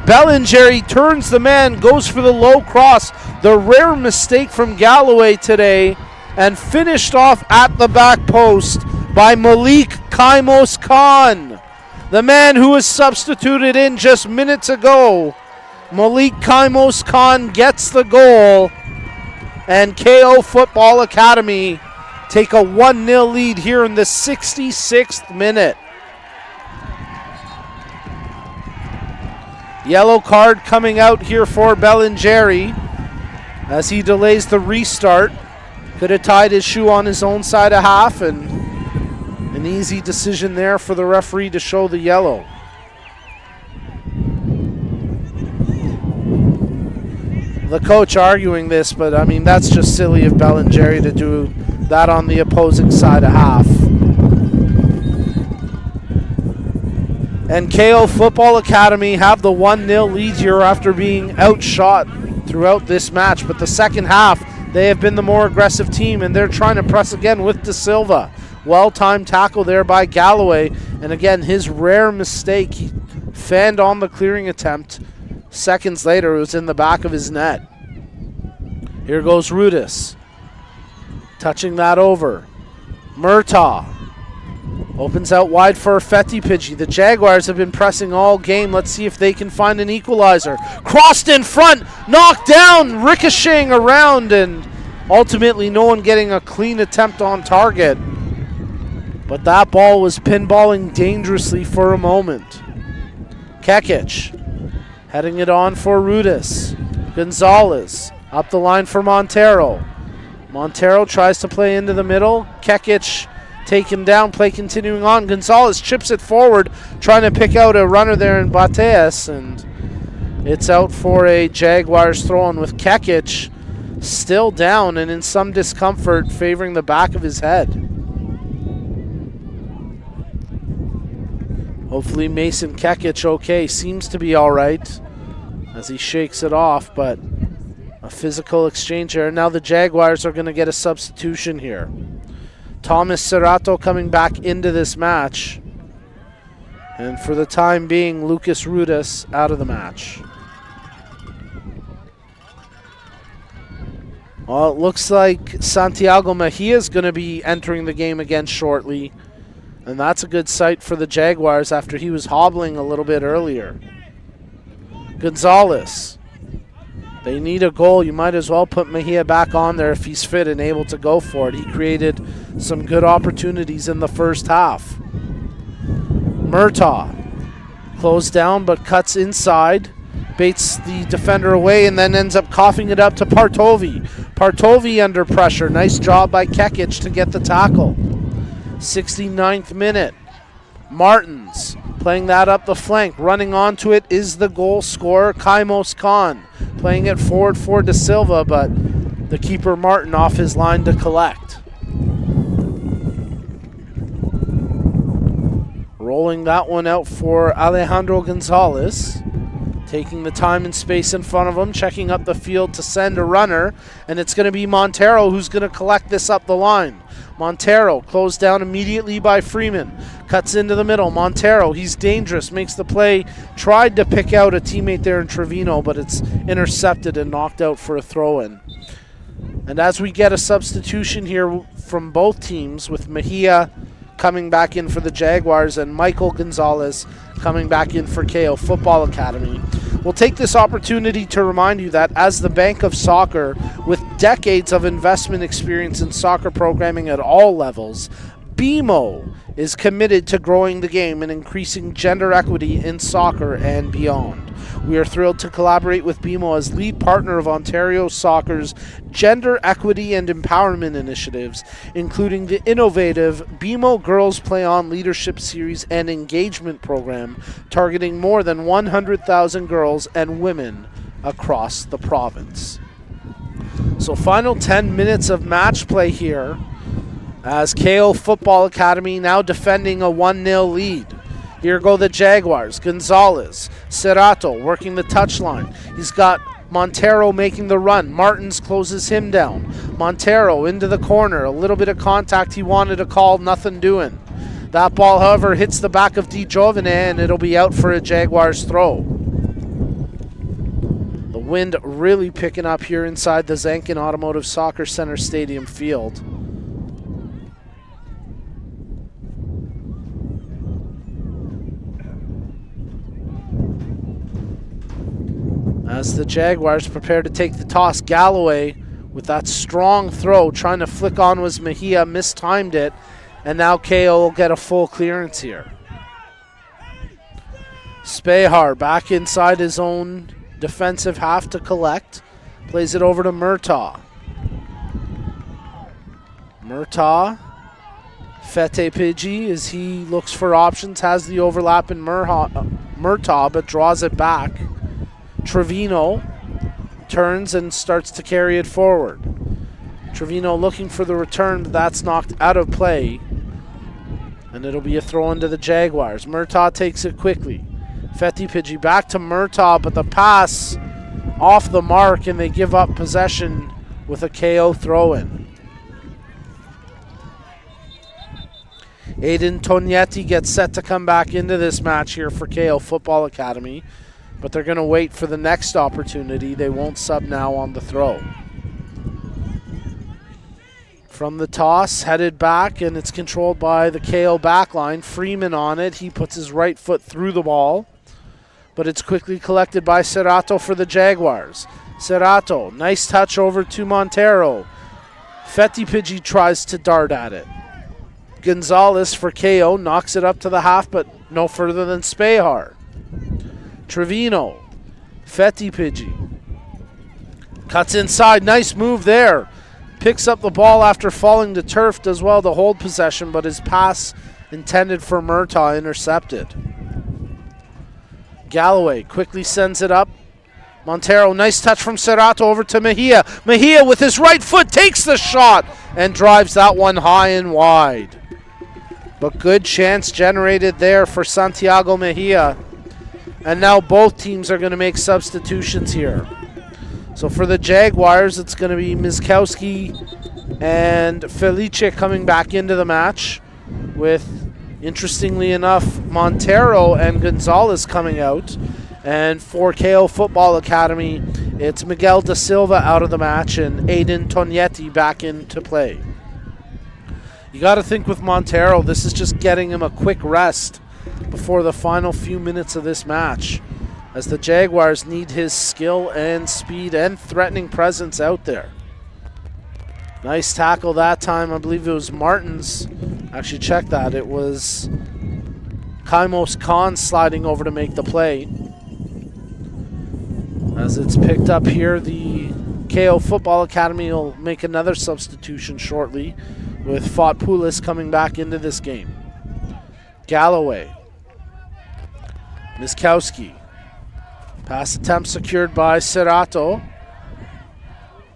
Bellinger turns the man, goes for the low cross. The rare mistake from Galloway today, and finished off at the back post by Malik Kaimos Khan, the man who was substituted in just minutes ago. Malik Kaimos Khan gets the goal, and KO Football Academy take a 1-0 lead here in the 66th minute. Yellow card coming out here for Bellinger as he delays the restart. Could have tied his shoe on his own side of half, and an easy decision there for the referee to show the yellow. The coach arguing this, but I mean, that's just silly of Bellinger to do that on the opposing side of half. And KO Football Academy have the 1-0 lead here after being outshot throughout this match. But the second half, they have been the more aggressive team, and they're trying to press again with De Silva. Well-timed tackle there by Galloway. And again, his rare mistake, he fanned on the clearing attempt. Seconds later, it was in the back of his net. Here goes Rudis. Touching that over. Murtaugh. Opens out wide for Fetty-Pidgey. The Jaguars have been pressing all game. Let's see if they can find an equalizer. Crossed in front, knocked down, ricocheting around, and ultimately no one getting a clean attempt on target. But that ball was pinballing dangerously for a moment. Kekic heading it on for Rudis. Gonzalez up the line for Montero. Montero tries to play into the middle. Kekic taken down, play continuing on. Gonzalez chips it forward, trying to pick out a runner there in Bateas, and it's out for a Jaguars throw-in with Kekic still down and in some discomfort, favoring the back of his head. Hopefully Mason Kekic okay, seems to be all right as he shakes it off, but a physical exchange here. Now the Jaguars are going to get a substitution here. Thomas Serrato coming back into this match. And for the time being, Lucas Rudis out of the match. Well, it looks like Santiago Mejia is going to be entering the game again shortly. And that's a good sight for the Jaguars after he was hobbling a little bit earlier. Gonzalez. They need a goal. You might as well put Mejia back on there if he's fit and able to go for it. He created some good opportunities in the first half. Murtaugh closed down but cuts inside. Baits the defender away and then ends up coughing it up to Partovi. Partovi under pressure. Nice job by Kekic to get the tackle. 69th minute. Martins playing that up the flank. Running onto it is the goal scorer, Kaimos Khan. Playing it forward for De Silva, but the keeper Martin off his line to collect. Rolling that one out for Alejandro Gonzalez. Taking the time and space in front of him, checking up the field to send a runner, and it's going to be Montero who's going to collect this up the line. Montero closed down immediately by Freeman. Cuts into the middle. Montero, he's dangerous, makes the play. Tried to pick out a teammate there in Trevino, but it's intercepted and knocked out for a throw-in. And as we get a substitution here from both teams, with Mejia coming back in for the Jaguars and Michael Gonzalez coming back in for KO Football Academy, we'll take this opportunity to remind you that as the Bank of Soccer, with decades of investment experience in soccer programming at all levels, BMO is committed to growing the game and increasing gender equity in soccer and beyond. We are thrilled to collaborate with BMO as lead partner of Ontario Soccer's gender equity and empowerment initiatives, including the innovative BMO Girls Play On Leadership Series and Engagement Program, targeting more than 100,000 girls and women across the province. So final 10 minutes of match play here as KO Football Academy now defending a 1-0 lead. Here go the Jaguars. Gonzalez, Serrato working the touchline. He's got Montero making the run. Martins closes him down. Montero into the corner. A little bit of contact he wanted to call, nothing doing. That ball, however, hits the back of DiGiovine, and it'll be out for a Jaguars throw. The wind really picking up here inside the Zankin Automotive Soccer Center Stadium field. As the Jaguars prepare to take the toss, Galloway with that strong throw, trying to flick on was Mejia, mistimed it, and now KO will get a full clearance here. Spehar back inside his own defensive half to collect, plays it over to Murtaugh. Murtaugh, Fete Pidgey as he looks for options, has the overlap in Murtaugh, but draws it back. Trevino turns and starts to carry it forward. Trevino looking for the return, but that's knocked out of play. And it'll be a throw into the Jaguars. Murtaugh takes it quickly. Fete Pidgey back to Murtaugh, but the pass off the mark, and they give up possession with a KO throw-in. Aiden Tognetti gets set to come back into this match here for KO Football Academy, but they're going to wait for the next opportunity. They won't sub now on the throw. From the toss, headed back, and it's controlled by the KO backline. Freeman on it. He puts his right foot through the ball, but it's quickly collected by Serrato for the Jaguars. Serrato, nice touch over to Montero. Fete Pidgey tries to dart at it. Gonzalez for KO, knocks it up to the half, but no further than Spehar. Trevino, Fete Pidgey, cuts inside, nice move there. Picks up the ball after falling to turf, does well to hold possession, but his pass intended for Murtaugh intercepted. Galloway quickly sends it up. Montero, nice touch from Serrato over to Mejia. Mejia with his right foot takes the shot and drives that one high and wide. But good chance generated there for Santiago Mejia. And now both teams are going to make substitutions here. So for the Jaguars, it's going to be Miskowski and Felice coming back into the match, with, interestingly enough, Montero and Gonzalez coming out. And for KO Football Academy, it's Miguel da Silva out of the match and Aiden Tognetti back into play. You got to think with Montero, this is just getting him a quick rest before the final few minutes of this match, as the Jaguars need his skill and speed and threatening presence out there. Nice tackle that time. I believe it was Martins. Actually, check that. It was Kaimos Khan sliding over to make the play. As it's picked up here, the KO Football Academy will make another substitution shortly, with Fotpoulis coming back into this game. Galloway. Miskowski. Pass attempt secured by Serrato.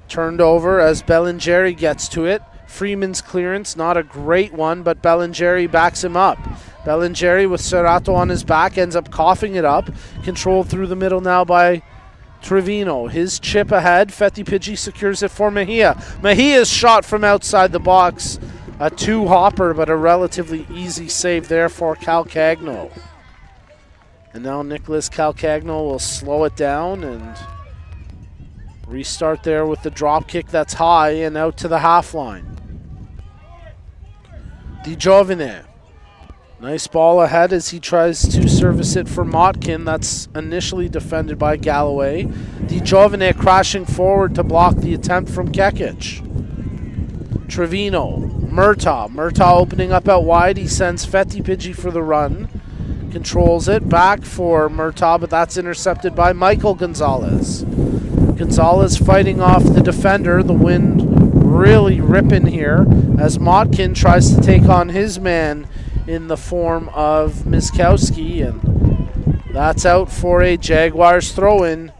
Turned over as Bellingeri gets to it. Freeman's clearance, not a great one, but Bellingeri backs him up. Bellingeri with Serrato on his back ends up coughing it up. Controlled through the middle now by Trevino. His chip ahead. Fete Pidgey secures it for Mejia. Mejia's shot from outside the box. A two-hopper, but a relatively easy save there for Calcagno. And now Nicholas Calcagno will slow it down and restart there with the drop kick that's high and out to the half line. DiGiovine. Nice ball ahead as he tries to service it for Motkin. That's initially defended by Galloway. DiGiovine crashing forward to block the attempt from Kekic. Trevino. Murtaugh opening up out wide. He sends Fete Pidgey for the run. Controls it back for Murtaugh, but that's intercepted by Michael Gonzalez. Gonzalez fighting off the defender. The wind really ripping here as Motkin tries to take on his man in the form of Miskowski, and that's out for a Jaguars throw-in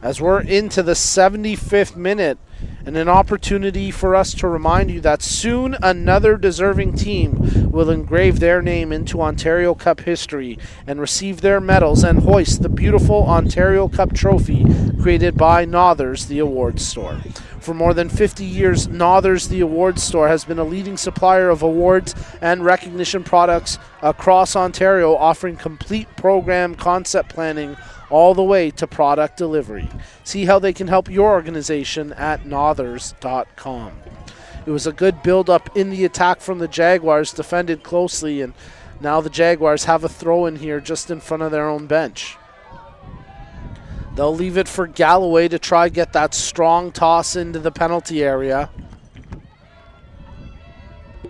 as we're into the 75th minute, and an opportunity for us to remind you that soon another deserving team will engrave their name into Ontario Cup history and receive their medals and hoist the beautiful Ontario Cup trophy created by Nothers, the awards store. For more than 50 years, Nothers, the awards store, has been a leading supplier of awards and recognition products across Ontario, offering complete program concept planning all the way to product delivery. See how they can help your organization at nothers.com. It was a good build-up in the attack from the Jaguars, defended closely, and now the Jaguars have a throw in here just in front of their own bench. They'll leave it for Galloway to try get that strong toss into the penalty area.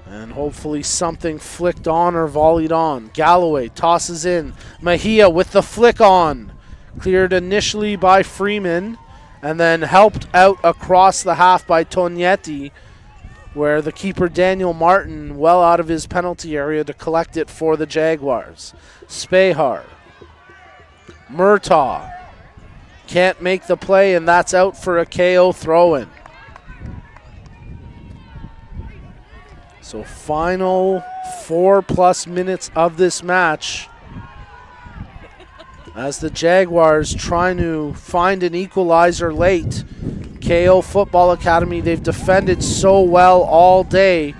And hopefully something flicked on or volleyed on. Galloway tosses in. Mejia with the flick on. Cleared initially by Freeman and then helped out across the half by Tognetti, where the keeper Daniel Martin well out of his penalty area to collect it for the Jaguars. Spehar. Murtaugh. Can't make the play, and that's out for a KO throw-in. So final 4+ minutes of this match as the Jaguars trying to find an equalizer late. KO Football Academy, they've defended so well all day.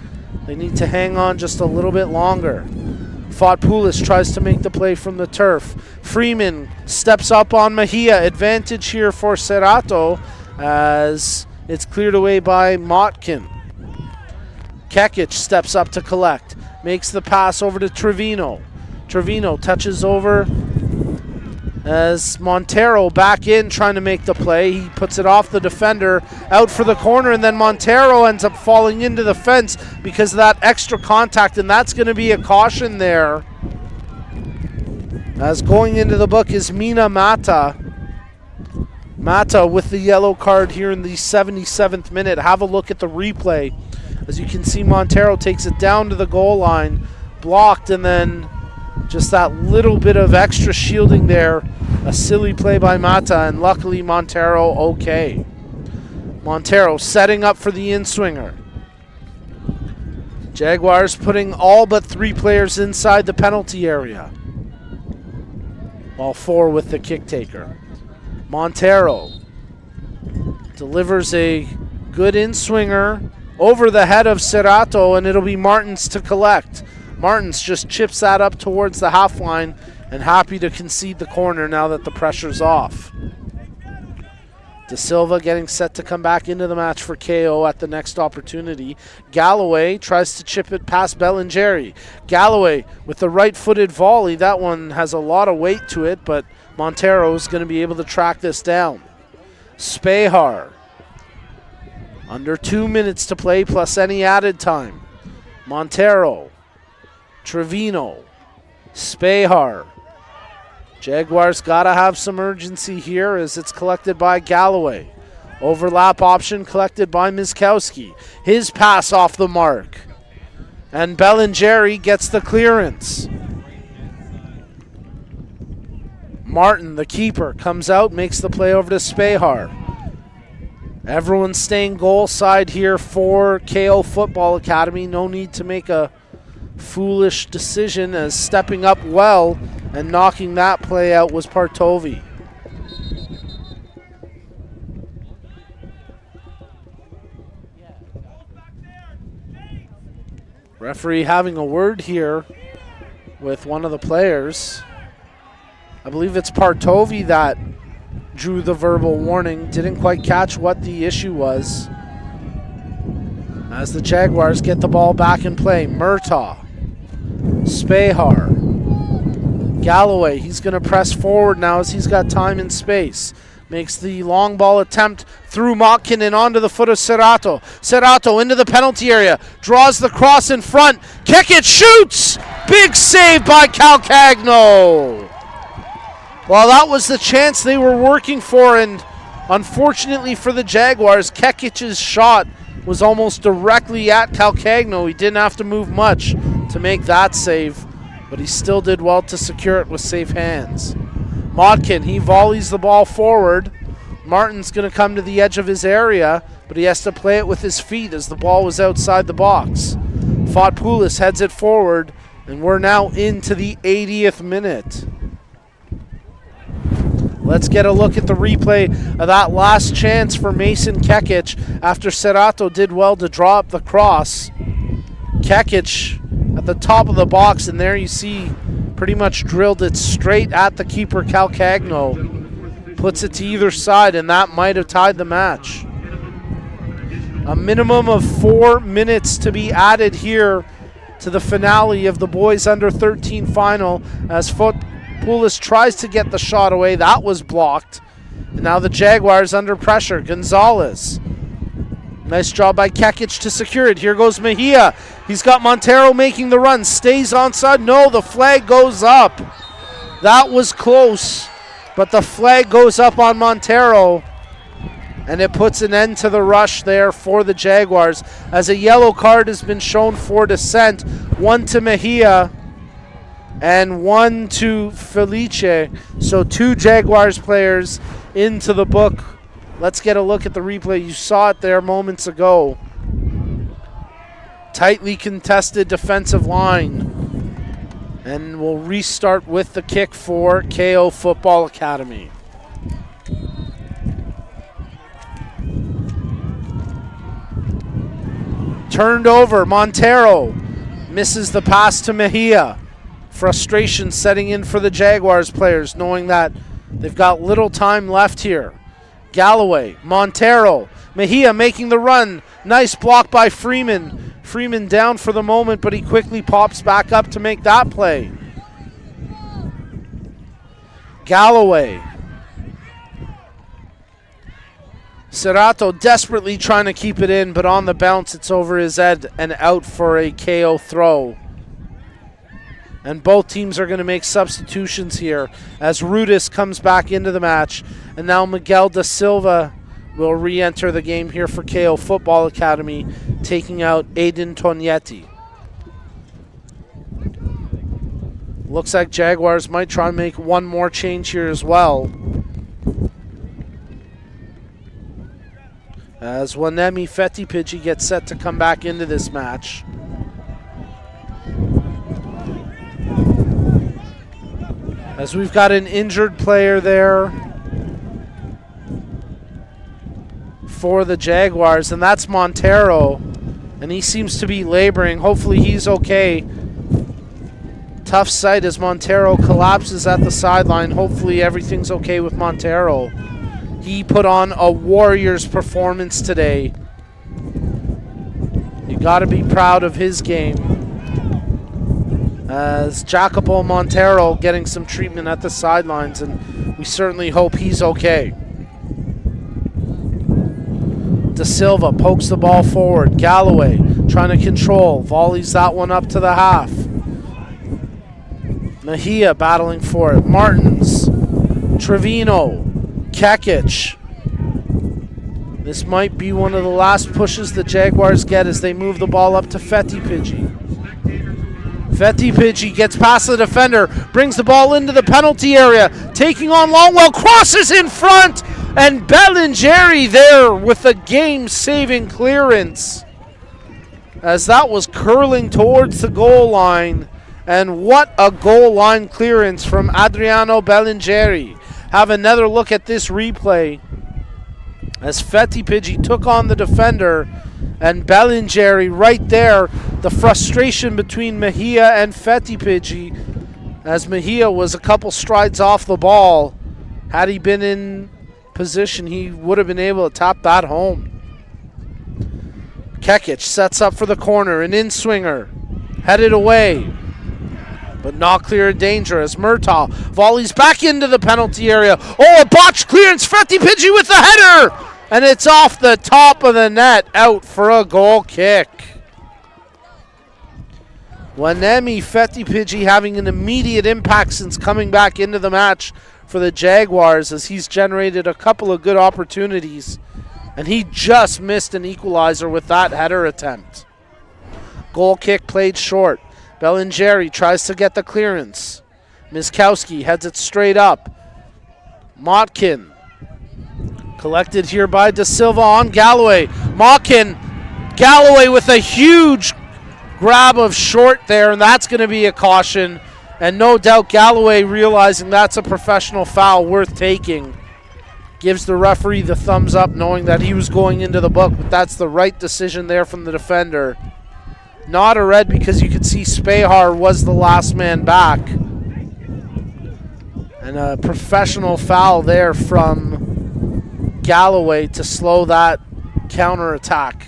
They need to hang on just a little bit longer. Fotpoulis tries to make the play from the turf. Freeman steps up on Mejia. Advantage here for Serrato as it's cleared away by Motkin. Kekic steps up to collect. Makes the pass over to Trevino. Trevino touches over as Montero back in trying to make the play. He puts it off the defender, out for the corner, and then Montero ends up falling into the fence because of that extra contact, and that's going to be a caution there. As going into the book is Mina Mata. Mata with the yellow card here in the 77th minute. Have a look at the replay. As you can see, Montero takes it down to the goal line, blocked, and then just that little bit of extra shielding there. A silly play by Mata, and luckily Montero okay. Montero setting up for the in-swinger. Jaguars putting all but 3 players inside the penalty area. All 4 with the kick taker. Montero delivers a good in-swinger over the head of Serrato, and it'll be Martins to collect. Martins just chips that up towards the half line and happy to concede the corner now that the pressure's off. De Silva getting set to come back into the match for KO at the next opportunity. Galloway tries to chip it past Bellingeri. Galloway with the right-footed volley. That one has a lot of weight to it, but Montero's going to be able to track this down. Spehar. Under 2 minutes to play plus any added time. Montero. Trevino. Spehar. Jaguars got to have some urgency here as it's collected by Galloway. Overlap option collected by Miskowski. His pass off the mark. And Bellingeri gets the clearance. Martin, the keeper, comes out, makes the play over to Spehar. Everyone's staying goal side here for KO Football Academy. No need to make a foolish decision, as stepping up well and knocking that play out was Partovi. Referee having a word here with one of the players. I believe it's Partovi that drew the verbal warning. Didn't quite catch what the issue was. As the Jaguars get the ball back in play. Murtaugh. Spehar. Galloway, he's going to press forward now as he's got time and space. Makes the long ball attempt through Motkin and onto the foot of Serrato. Serrato into the penalty area. Draws the cross in front. Kick it, shoots! Big save by Calcagno. Well, that was the chance they were working for, and unfortunately for the Jaguars, Kekic's shot was almost directly at Calcagno. He didn't have to move much to make that save, but he still did well to secure it with safe hands. Motkin, he volleys the ball forward, Martin's going to come to the edge of his area, but he has to play it with his feet as the ball was outside the box. Fotopoulos heads it forward, and we're now into the 80th minute. Let's get a look at the replay of that last chance for Mason Kekic after Serrato did well to draw up the cross. Kekic at the top of the box, and there you see pretty much drilled it straight at the keeper Calcagno. Puts it to either side, and that might have tied the match. A minimum of 4 minutes to be added here to the finale of the boys under 13 final as Fotopoulos tries to get the shot away. That was blocked. And now the Jaguars under pressure. Gonzalez. Nice job by Kekic to secure it. Here goes Mejia. He's got Montero making the run. Stays onside. No, the flag goes up. That was close. But the flag goes up on Montero, and it puts an end to the rush there for the Jaguars as a yellow card has been shown for dissent. One to Mejia and one to Felice. So 2 Jaguars players into the book. Let's get a look at the replay. You saw it there moments ago. Tightly contested defensive line. And we'll restart with the kick for KO Football Academy. Turned over, Montero misses the pass to Mejia. Frustration setting in for the Jaguars players, knowing that they've got little time left here. Galloway, Montero, Mejia making the run. Nice block by Freeman. Freeman down for the moment, but he quickly pops back up to make that play. Galloway. Serrato desperately trying to keep it in, but on the bounce it's over his head and out for a KO throw. And both teams are going to make substitutions here as Rudis comes back into the match. And now Miguel da Silva will re-enter the game here for KO Football Academy, taking out Aiden Tognetti. Looks like Jaguars might try and make one more change here as well, as Wanemi Fetipigi gets set to come back into this match. As we've got an injured player there for the Jaguars, and that's Montero, and he seems to be laboring. Hopefully he's okay. Tough sight as Montero collapses at the sideline. Hopefully everything's okay with Montero. He put on a Warriors performance today. You got to be proud of his game. As Jacopo Montero getting some treatment at the sidelines, and we certainly hope he's okay. Da Silva pokes the ball forward. Galloway trying to control. Volleys that one up to the half. Mejia battling for it. Martins. Trevino. Kekic. This might be one of the last pushes the Jaguars get as they move the ball up to Fetipigi. Fetipigi gets past the defender, brings the ball into the penalty area, taking on Longwell, crosses in front, and Bellingeri there with a game-saving clearance as that was curling towards the goal line. And what a goal line clearance from Adriano Bellingeri. Have another look at this replay as Fetipigi took on the defender, and Bellingeri right there. The frustration between Mejia and Fetipigi, as Mejia was a couple strides off the ball. Had he been in position, he would have been able to tap that home. Kekic sets up for the corner, an in-swinger, headed away, but not clear of danger as Murtaugh volleys back into the penalty area. Oh, a botched clearance, Fetipigi with the header, and it's off the top of the net, out for a goal kick. Wanemi Fetipigi having an immediate impact since coming back into the match for the Jaguars, as he's generated a couple of good opportunities, and he just missed an equalizer with that header attempt. Goal kick played short. Bellingeri tries to get the clearance. Miskowski heads it straight up. Motkin Collected here by Da Silva on Galloway. Mockin, Galloway with a huge grab of short there, and that's going to be a caution. And no doubt Galloway, realizing that's a professional foul worth taking, gives the referee the thumbs up, knowing that he was going into the book, but that's the right decision there from the defender. Not a red because you can see Spahar was the last man back. And a professional foul there from Galloway to slow that counterattack.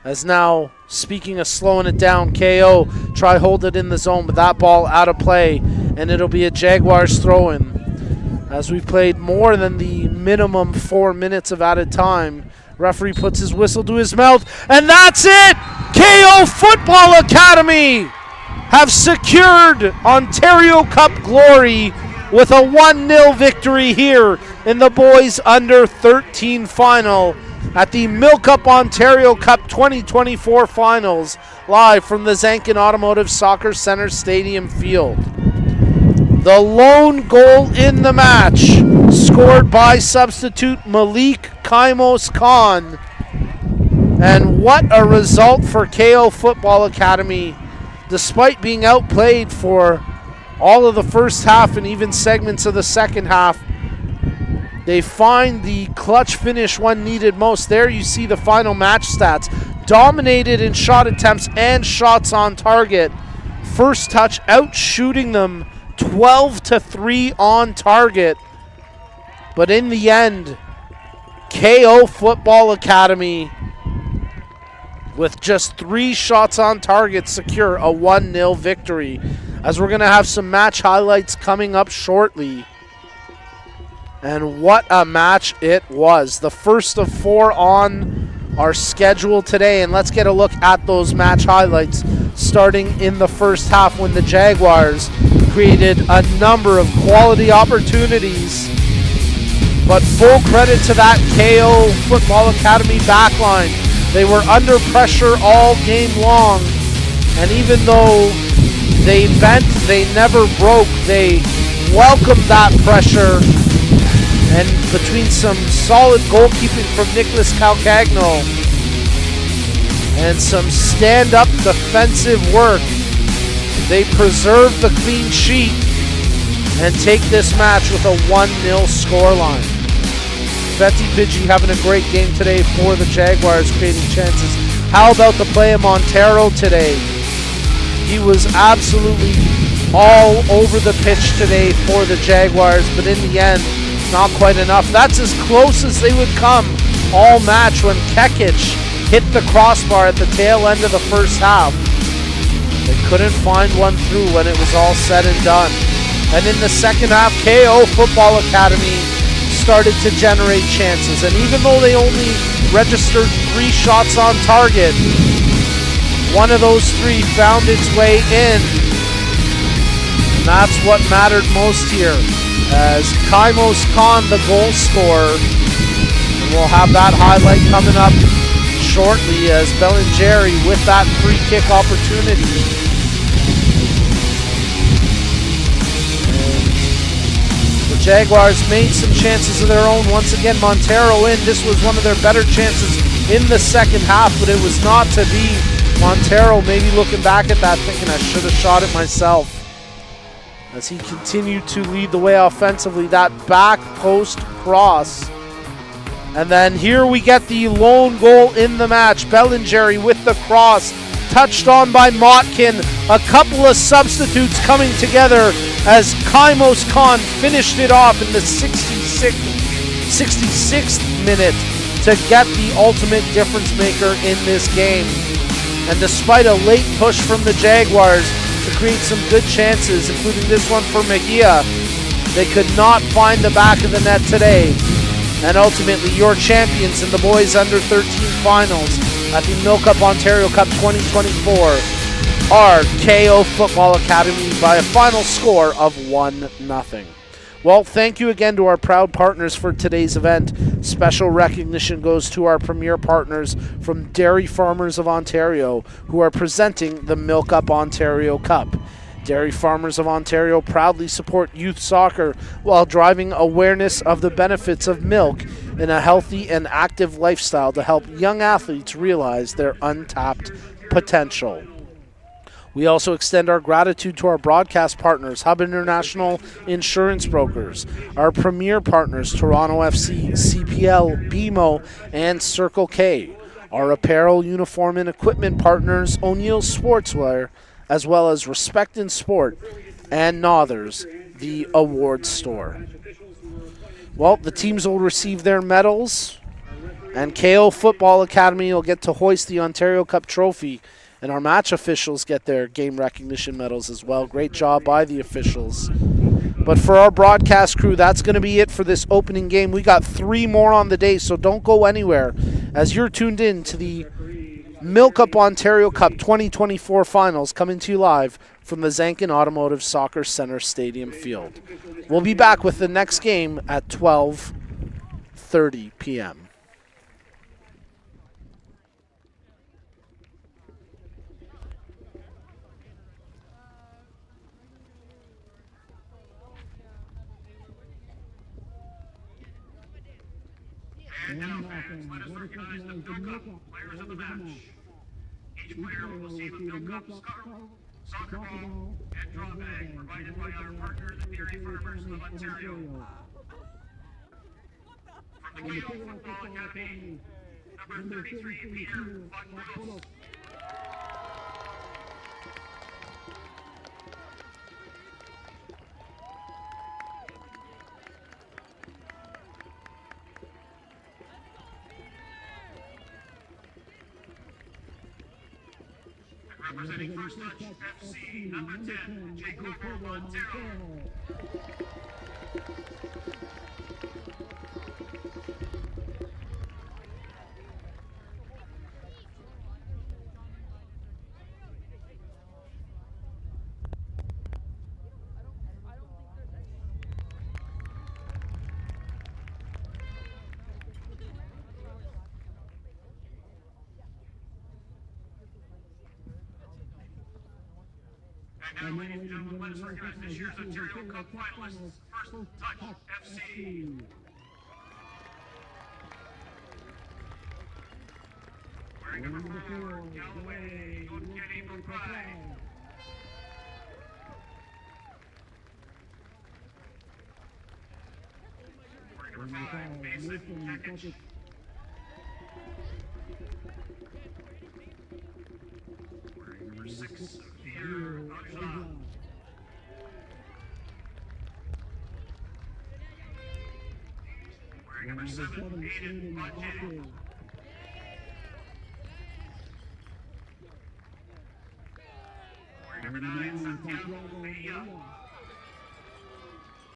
As now, speaking of slowing it down, KO try hold it in the zone, but that ball out of play, and it'll be a Jaguars throw-in. As we've played more than the minimum 4 minutes of added time, referee puts his whistle to his mouth, and that's it! KO Football Academy have secured Ontario Cup glory with a 1-0 victory here in the boys under 13 final at the MilkUP Ontario Cup 2024 finals, live from the Zankin Automotive Soccer Center Stadium field. The lone goal in the match scored by substitute Malik Kaimos Khan. And what a result for KO Football Academy. Despite being outplayed for all of the first half and even segments of the second half, they find the clutch finish when needed most. There you see the final match stats. Dominated in shot attempts and shots on target. First touch out shooting them 12-3 on target. But in the end, KO Football Academy, with just 3 shots on target, secure a 1-0 victory. As we're going to have some match highlights coming up shortly. And what a match it was. The first of 4 on our schedule today. And let's get a look at those match highlights, starting in the first half when the Jaguars created a number of quality opportunities. But full credit to that KO Football Academy backline. They were under pressure all game long. And even though they bent, they never broke. They welcomed that pressure. And between some solid goalkeeping from Nicholas Calcagno and some stand-up defensive work, they preserve the clean sheet and take this match with a 1-0 scoreline. Betty Pidgey having a great game today for the Jaguars, creating chances. How about the play of Montero today? He was absolutely all over the pitch today for the Jaguars, but in the end, not quite enough. That's as close as they would come all match when Kekic hit the crossbar at the tail end of the first half. They couldn't find one through when it was all said and done. And in the second half, KO Football Academy started to generate chances. And even though they only registered 3 shots on target, one of those 3 found its way in. And that's what mattered most here, as Kaimos Khan, the goal scorer. And we'll have that highlight coming up shortly, as Bellingeri with that free kick opportunity. And the Jaguars made some chances of their own. Once again, Montero in. This was one of their better chances in the second half, but it was not to be. Montero maybe looking back at that thinking, I should have shot it myself. As he continued to lead the way offensively, that back post cross. And then here we get the lone goal in the match. Bellingeri with the cross, touched on by Motkin. A couple of substitutes coming together as Kaimos Khan finished it off in the 66th minute to get the ultimate difference maker in this game. And despite a late push from the Jaguars to create some good chances, including this one for Mejia, they could not find the back of the net today. And ultimately, your champions in the boys under 13 finals at the MilkUP Ontario Cup 2024 are KO Football Academy by a final score of 1-0. Well, thank you again to our proud partners for today's event. Special recognition goes to our premier partners from Dairy Farmers of Ontario, who are presenting the MilkUP Ontario Cup. Dairy Farmers of Ontario proudly support youth soccer while driving awareness of the benefits of milk in a healthy and active lifestyle to help young athletes realize their untapped potential. We also extend our gratitude to our broadcast partners, Hub International Insurance Brokers, our premier partners, Toronto FC, CPL, BMO, and Circle K, our apparel, uniform, and equipment partners, O'Neill Sportswear, as well as Respect in Sport and Nothers, the awards store. Well, the teams will receive their medals, and KO Football Academy will get to hoist the Ontario Cup trophy, and our match officials get their game recognition medals as well. Great job by the officials. But for our broadcast crew, that's going to be it for this opening game. We got 3 more on the day, so don't go anywhere as you're tuned in to the MilkUP Ontario Cup 2024 finals, coming to you live from the Zankin Automotive Soccer Centre Stadium Field. We'll be back with the next game at 12:30 p.m.
Let us recognize the MilkUP players of the match. Each player will receive a MilkUP scarf, soccer ball, and draw bag provided by our partners, the Dairy Farmers of Ontario. From the KO Football Academy, number 33, Peter Buckpuddles. Representing First Touch FC, number 10, Jacob Montero. And now, ladies and gentlemen, let us recognize this year's Ontario Cup finalists, First Touch FC. Wearing number 4, Galloway, don't get April Pride. Wearing number 5, Mason Kekic. Wearing number 6, Pierre Aja. Wearing number 7, Aiden Budget. Wearing number 9, Santiago Leia.